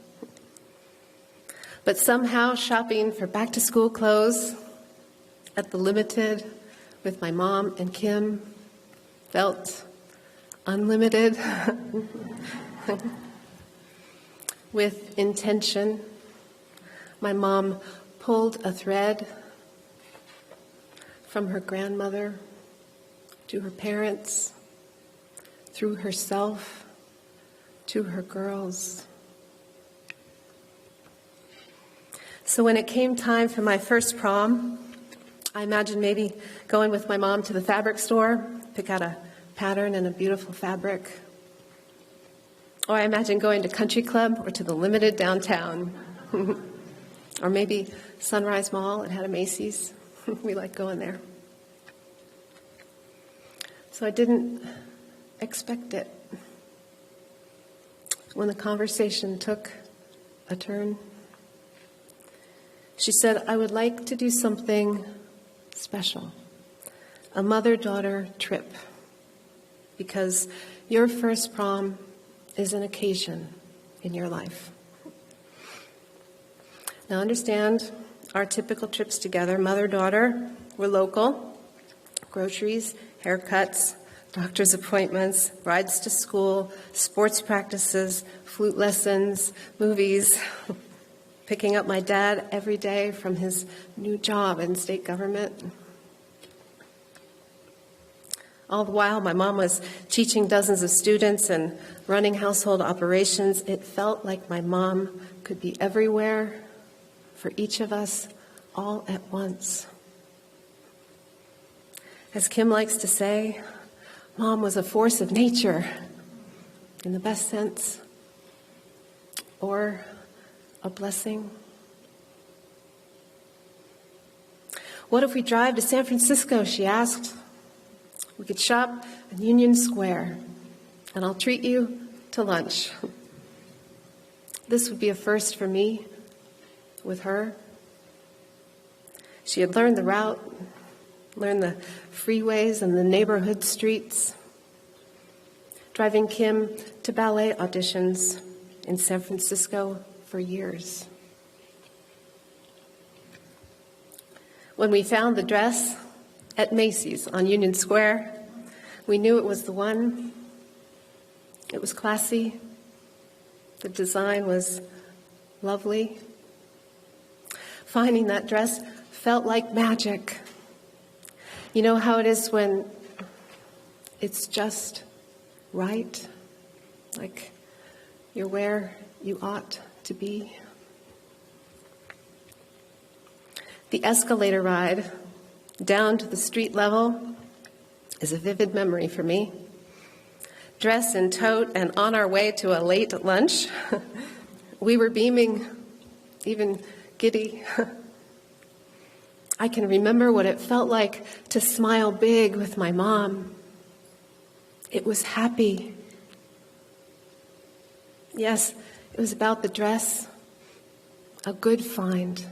But somehow, shopping for back-to-school clothes at The Limited with my mom and Kim felt unlimited. With intention, my mom pulled a thread from her grandmother to her parents, through herself to her girls. So when it came time for my first prom, I imagined maybe going with my mom to the fabric store, pick out a pattern and a beautiful fabric. Or I imagined going to Country Club or to The Limited downtown. Or maybe Sunrise Mall, it had a Macy's. We like going there. So I didn't expect it. When the conversation took a turn, she said, I would like to do something special, a mother-daughter trip, because your first prom is an occasion in your life. Now understand, our typical trips together, mother-daughter, were local, groceries, haircuts, doctor's appointments, rides to school, sports practices, flute lessons, movies, picking up my dad every day from his new job in state government. All the while, my mom was teaching dozens of students and running household operations. It felt like my mom could be everywhere for each of us all at once. As Kim likes to say, Mom was a force of nature in the best sense, or a blessing. What if we drive to San Francisco, she asked. We could shop in Union Square, and I'll treat you to lunch. This would be a first for me with her. She had learned the route, learned the freeways and the neighborhood streets, driving Kim to ballet auditions in San Francisco for years. When we found the dress at Macy's on Union Square, we knew it was the one. It was classy. The design was lovely. Finding that dress felt like magic. You know how it is when it's just right? Like you're where you ought to be. The escalator ride down to the street level is a vivid memory for me. Dress and tote and on our way to a late lunch, we were beaming, even giddy. I can remember what it felt like to smile big with my mom. It was happy. Yes, it was about the dress, a good find,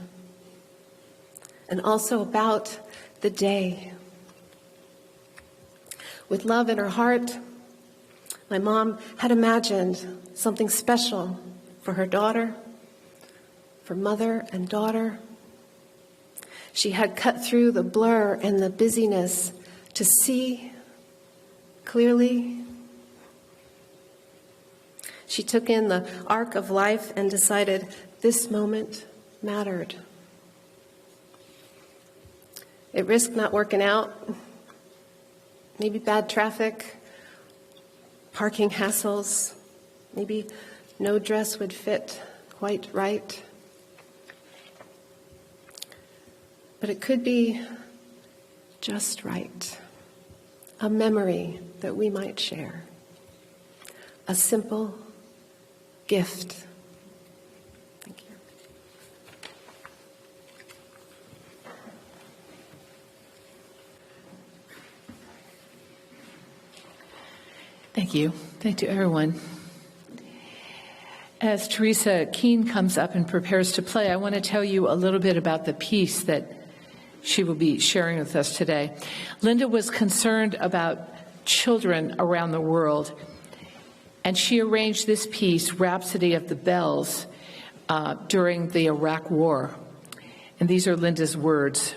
and also about the day. With love in her heart, my mom had imagined something special for her daughter, for mother and daughter. She had cut through the blur and the busyness to see clearly. She took in the arc of life and decided this moment mattered. It risked not working out, maybe bad traffic, parking hassles, maybe no dress would fit quite right. But it could be just right, a memory that we might share, a simple gift. Thank you. Thank you. Thank you, everyone. As Teresa Keene comes up and prepares to play, I want to tell you a little bit about the piece that she will be sharing with us today. Linda was concerned about children around the world, and she arranged this piece, Rhapsody of the Bells, during the Iraq War. And these are Linda's words.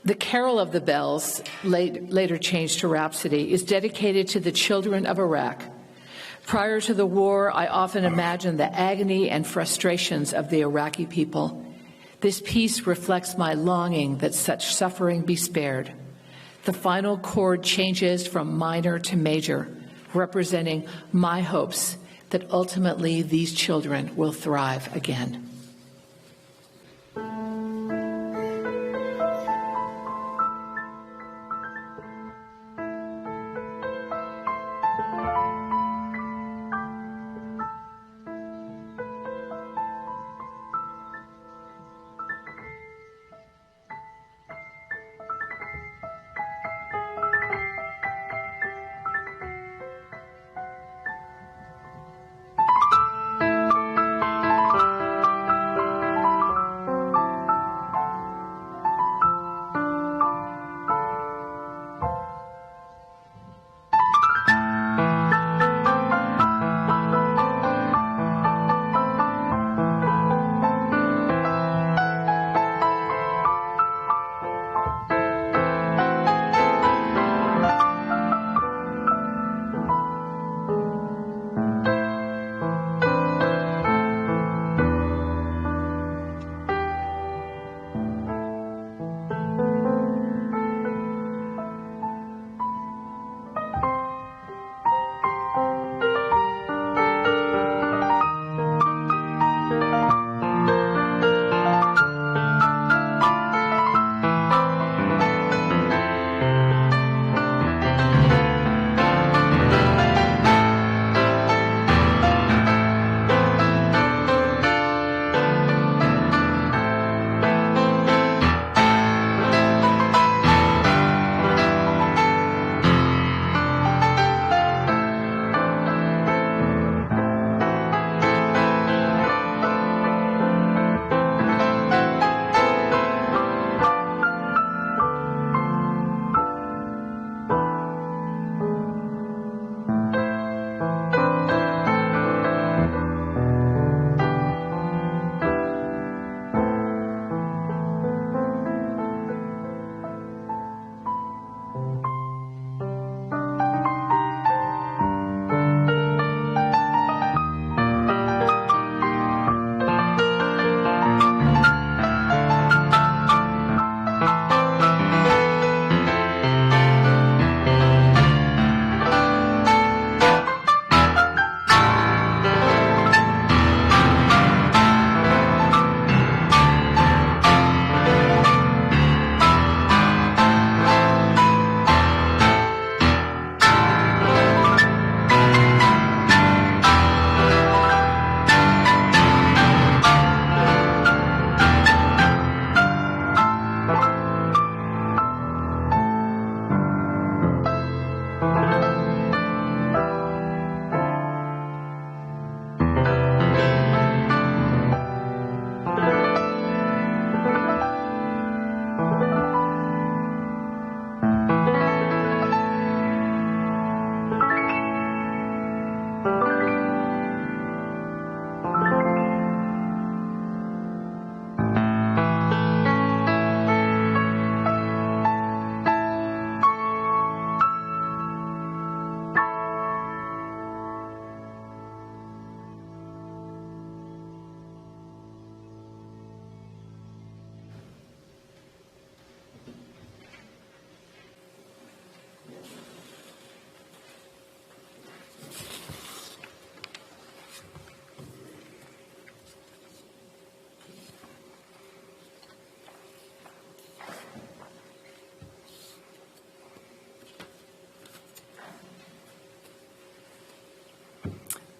The Carol of the Bells, later changed to Rhapsody, is dedicated to the children of Iraq. Prior to the war, I often imagined the agony and frustrations of the Iraqi people. This piece reflects my longing that such suffering be spared. The final chord changes from minor to major, representing my hopes that ultimately these children will thrive again.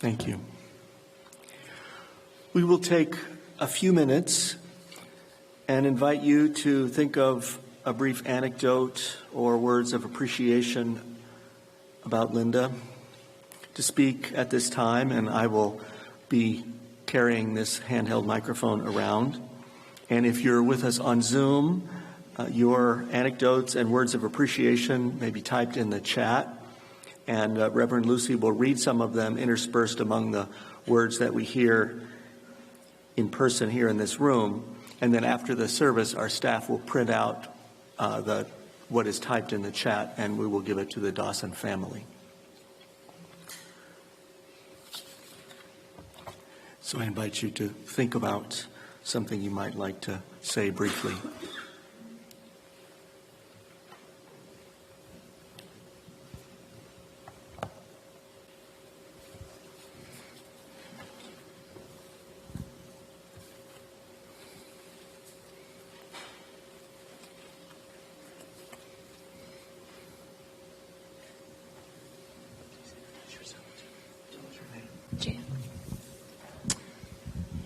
Thank you. We will take a few minutes and invite you to think of a brief anecdote or words of appreciation about Linda to speak at this time, and I will be carrying this handheld microphone around. And if you're with us on Zoom, your anecdotes and words of appreciation may be typed in the chat, and Reverend Lucy will read some of them interspersed among the words that we hear in person here in this room. And then after the service, our staff will print out what is typed in the chat, and we will give it to the Dawson family. So I invite you to think about something you might like to say briefly.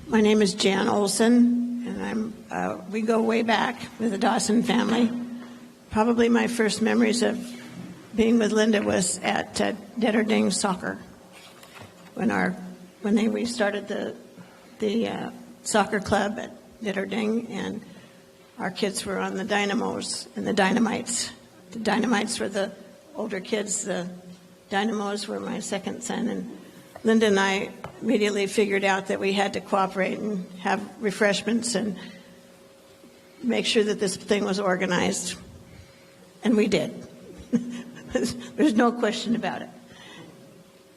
My name is Jan Olson, and we go way back with the Dawson family. Probably my first memories of being with Linda was at Detterding Soccer, when we started the soccer club at Detterding, and our kids were on the Dynamos and the Dynamites. The Dynamites were the older kids, the Dynamos were my second son, and Linda and I immediately figured out that we had to cooperate and have refreshments and make sure that this thing was organized. And we did. There's no question about it.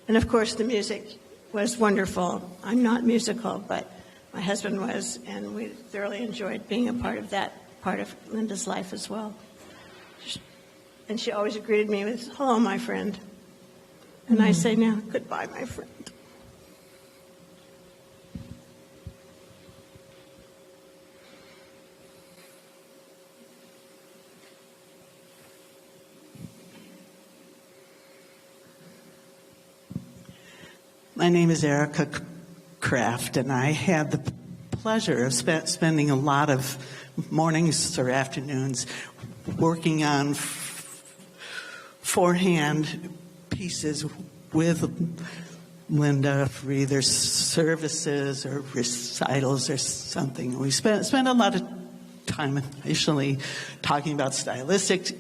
And of course, the music was wonderful. I'm not musical, but my husband was, and we thoroughly enjoyed being a part of that part of Linda's life as well. And she always greeted me with, "Hello, my friend." And I say now, "Goodbye, my friend." My name is Erica Kraft, and I had the pleasure of spending a lot of mornings or afternoons working on forehand pieces with Linda for either services or recitals or something. We spent a lot of time initially talking about stylistic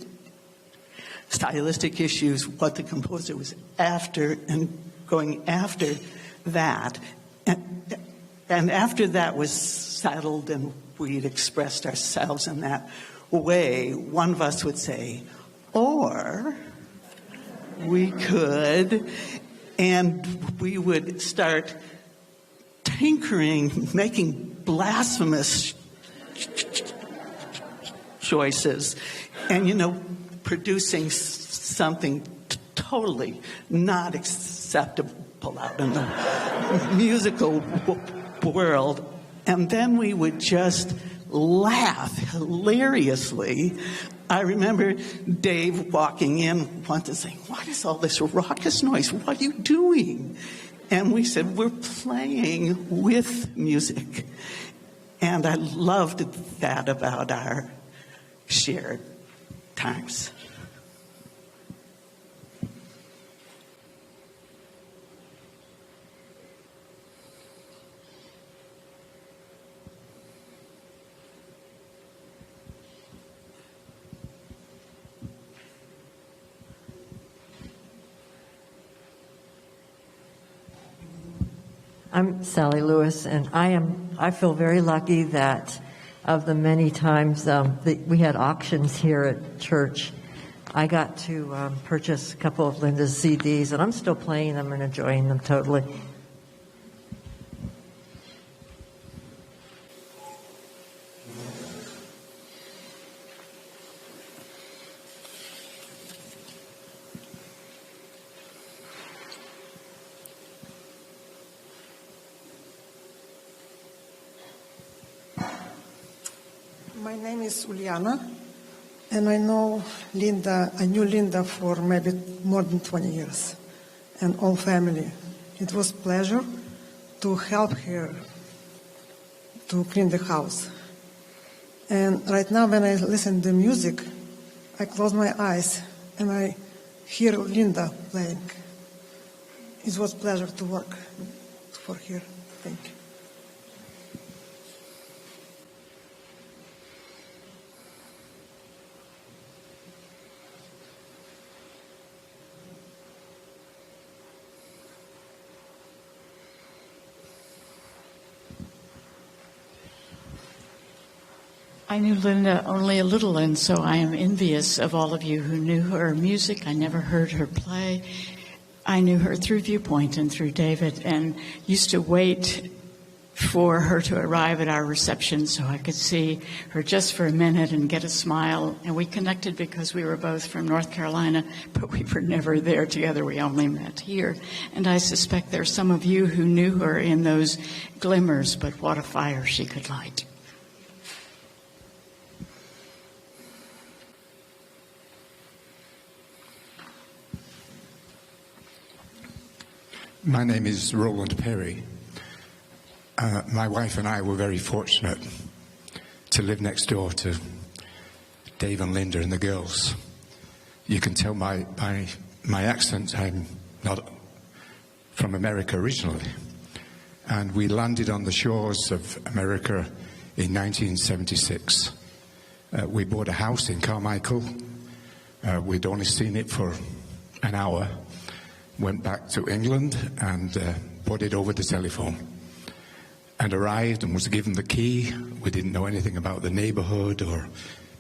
issues, what the composer was after, and going after that. And after that was settled and we'd expressed ourselves in that way, one of us would say, or we could, and we would start tinkering, making blasphemous choices, and, producing something totally not acceptable out in the musical world. And then we would just laugh hilariously. I remember Dave walking in once and saying, "What is all this raucous noise? What are you doing?" And we said, "We're playing with music." And I loved that about our shared times. I'm Sally Lewis, and I feel very lucky that of the many times that we had auctions here at church, I got to purchase a couple of Linda's CDs, and I'm still playing them and enjoying them totally. My name is Uliana, and I knew Linda for maybe more than 20 years, and all family. it was pleasure to help her to clean the house. And right now when I listen to music, I close my eyes and I hear Linda playing. It was pleasure to work for her. Thank you. I knew Linda only a little, and so I am envious of all of you who knew her music. I never heard her play. I knew her through Viewpoint and through David, and used to wait for her to arrive at our reception so I could see her just for a minute and get a smile. And we connected because we were both from North Carolina, but we were never there together. We only met here. And I suspect there are some of you who knew her in those glimmers, but what a fire she could light. My name is Roland Perry. My wife and I were very fortunate to live next door to Dave and Linda and the girls. You can tell by my accent I'm not from America originally. And we landed on the shores of America in 1976. We bought a house in Carmichael. We'd only seen it for an hour. Went back to England and bought it over the telephone, and arrived and was given the key. We didn't know anything about the neighborhood or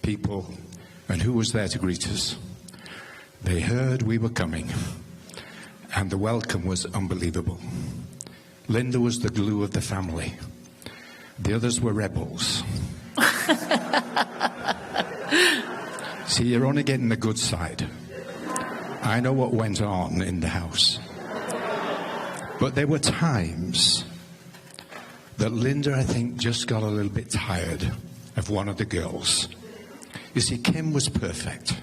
people, and who was there to greet us. They heard we were coming, and the welcome was unbelievable. Linda was the glue of the family. The others were rebels. See, you're only getting the good side. I know what went on in the house. But there were times that Linda, I think, just got a little bit tired of one of the girls. You see, Kim was perfect.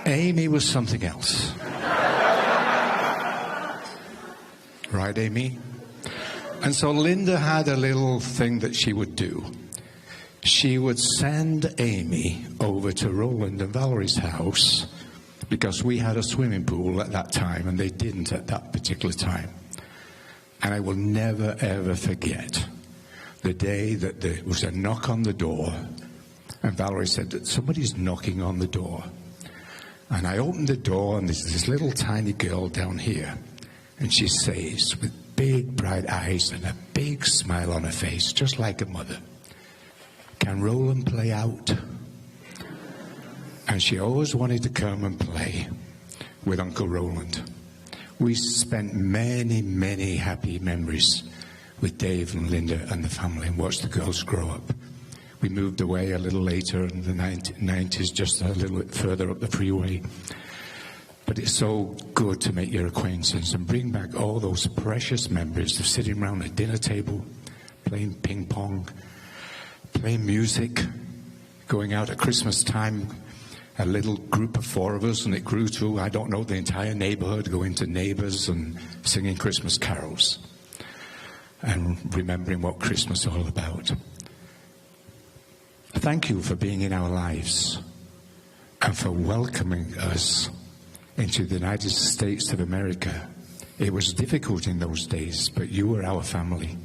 Amy was something else. Right, Amy? And so Linda had a little thing that she would do. She would send Amy over to Roland and Valerie's house, because we had a swimming pool at that time, and they didn't at that particular time. And I will never, ever forget the day that there was a knock on the door, and Valerie said that somebody's knocking on the door. And I opened the door, and there's this little tiny girl down here, and she says, with big bright eyes and a big smile on her face, just like a mother, "Can Roland play out?" And she always wanted to come and play with Uncle Roland. We spent many, many happy memories with Dave and Linda and the family, and watched the girls grow up. We moved away a little later in the 90s, just a little bit further up the freeway. But it's so good to make your acquaintance and bring back all those precious memories of sitting around a dinner table, playing ping pong, playing music, going out at Christmas time, a little group of 4 of us, and it grew to, I don't know, the entire neighborhood, going to neighbors and singing Christmas carols and remembering what Christmas is all about. Thank you for being in our lives and for welcoming us into the United States of America. It was difficult in those days, but you were our family,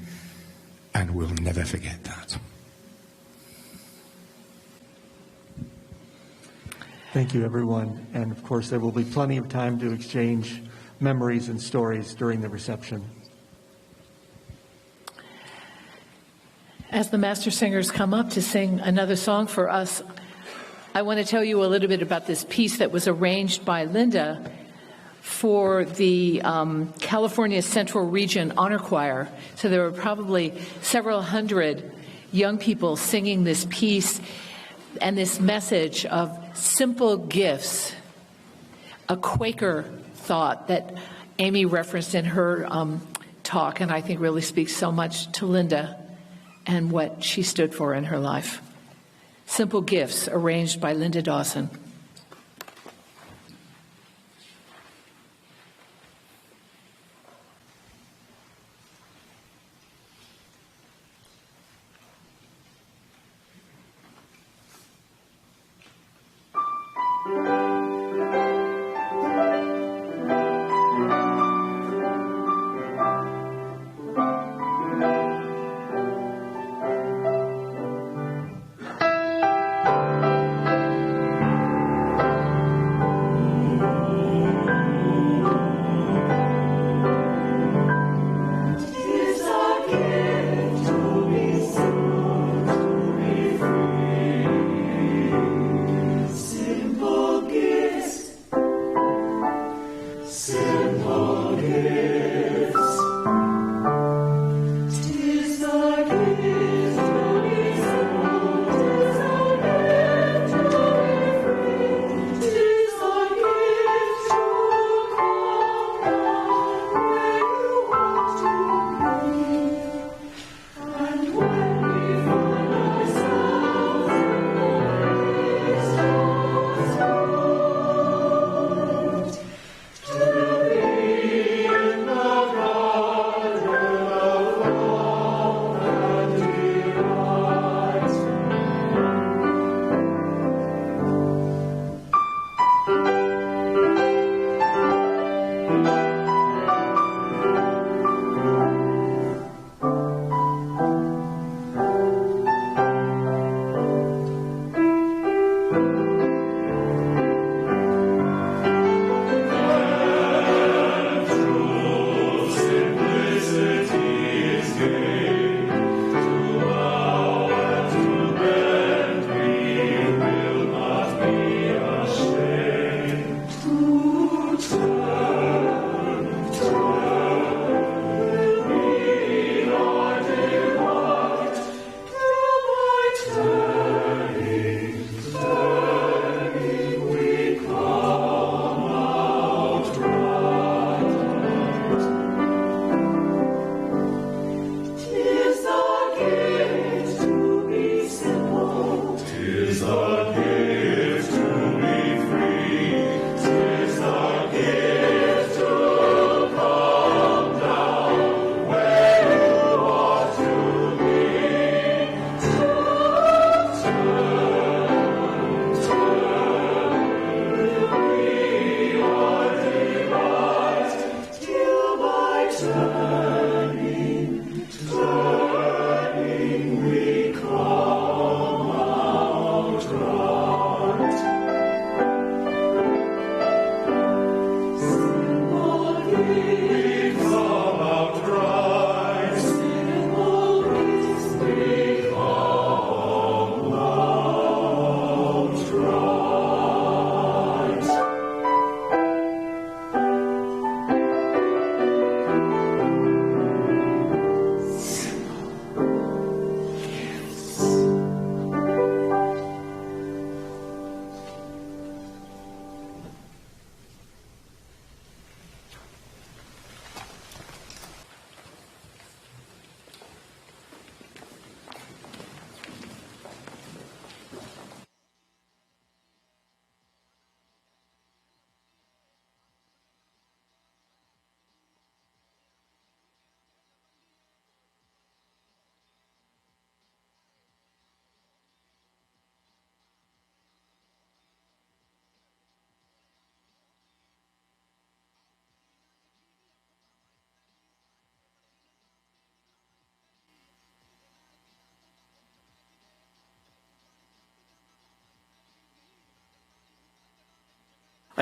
and we'll never forget that. Thank you, everyone. And of course, there will be plenty of time to exchange memories and stories during the reception. As the Master Singers come up to sing another song for us, I want to tell you a little bit about this piece that was arranged by Linda for the California Central Region Honor Choir. So there were probably several hundred young people singing this piece and this message of simple gifts, a Quaker thought that Amy referenced in her talk, and I think really speaks so much to Linda and what she stood for in her life. Simple Gifts, arranged by Linda Dawson.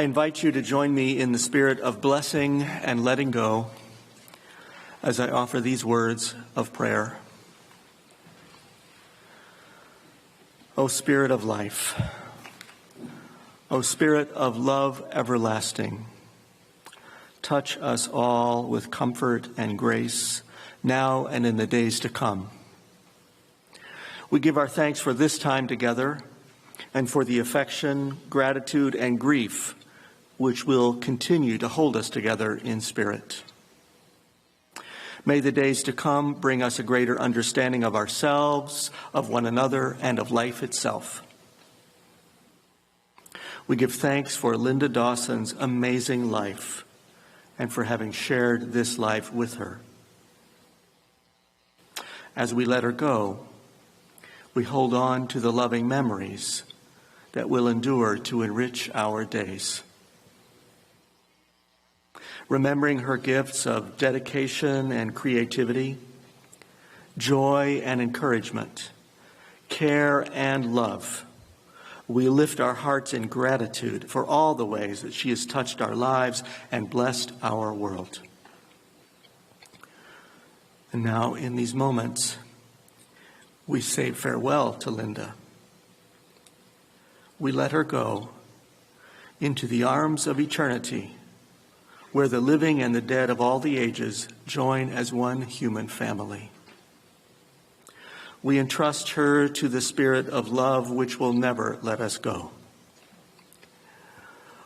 I invite you to join me in the spirit of blessing and letting go as I offer these words of prayer. O Spirit of life, O Spirit of love everlasting, touch us all with comfort and grace now and in the days to come. We give our thanks for this time together and for the affection, gratitude, and grief which will continue to hold us together in spirit. May the days to come bring us a greater understanding of ourselves, of one another, and of life itself. We give thanks for Linda Dawson's amazing life and for having shared this life with her. As we let her go, we hold on to the loving memories that will endure to enrich our days. Remembering her gifts of dedication and creativity, joy and encouragement, care and love, we lift our hearts in gratitude for all the ways that she has touched our lives and blessed our world. And now, in these moments, we say farewell to Linda. We let her go into the arms of eternity, where the living and the dead of all the ages join as one human family. We entrust her to the spirit of love which will never let us go.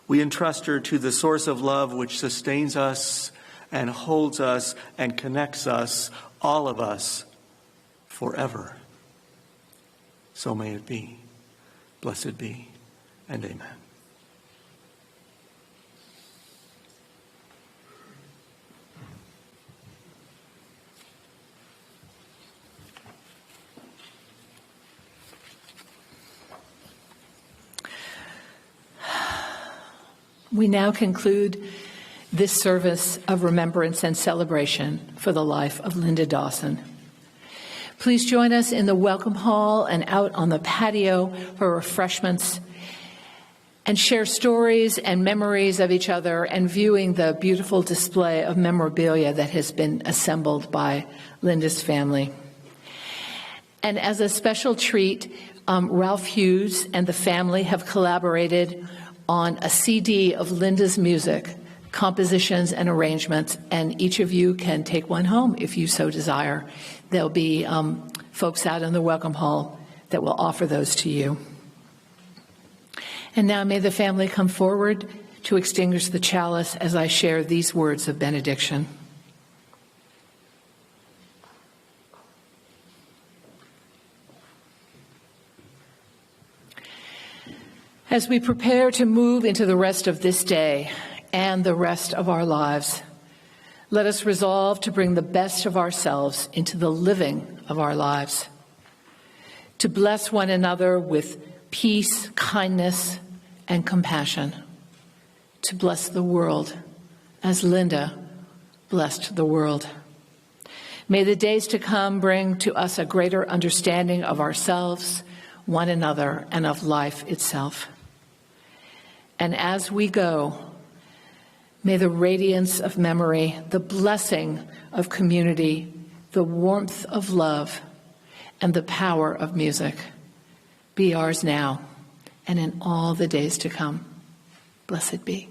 We entrust her to the source of love which sustains us and holds us and connects us, all of us, forever. So may it be. Blessed be, and amen. We now conclude this service of remembrance and celebration for the life of Linda Dawson. Please join us in the Welcome Hall and out on the patio for refreshments, and share stories and memories of each other and viewing the beautiful display of memorabilia that has been assembled by Linda's family. And as a special treat, Ralph Hughes and the family have collaborated on a CD of Linda's music, compositions and arrangements, and each of you can take one home if you so desire. There'll be folks out in the Welcome Hall that will offer those to you. And now may the family come forward to extinguish the chalice as I share these words of benediction. As we prepare to move into the rest of this day and the rest of our lives, let us resolve to bring the best of ourselves into the living of our lives, to bless one another with peace, kindness, and compassion, to bless the world as Linda blessed the world. May the days to come bring to us a greater understanding of ourselves, one another, and of life itself. And as we go, may the radiance of memory, the blessing of community, the warmth of love, and the power of music be ours now and in all the days to come. Blessed be.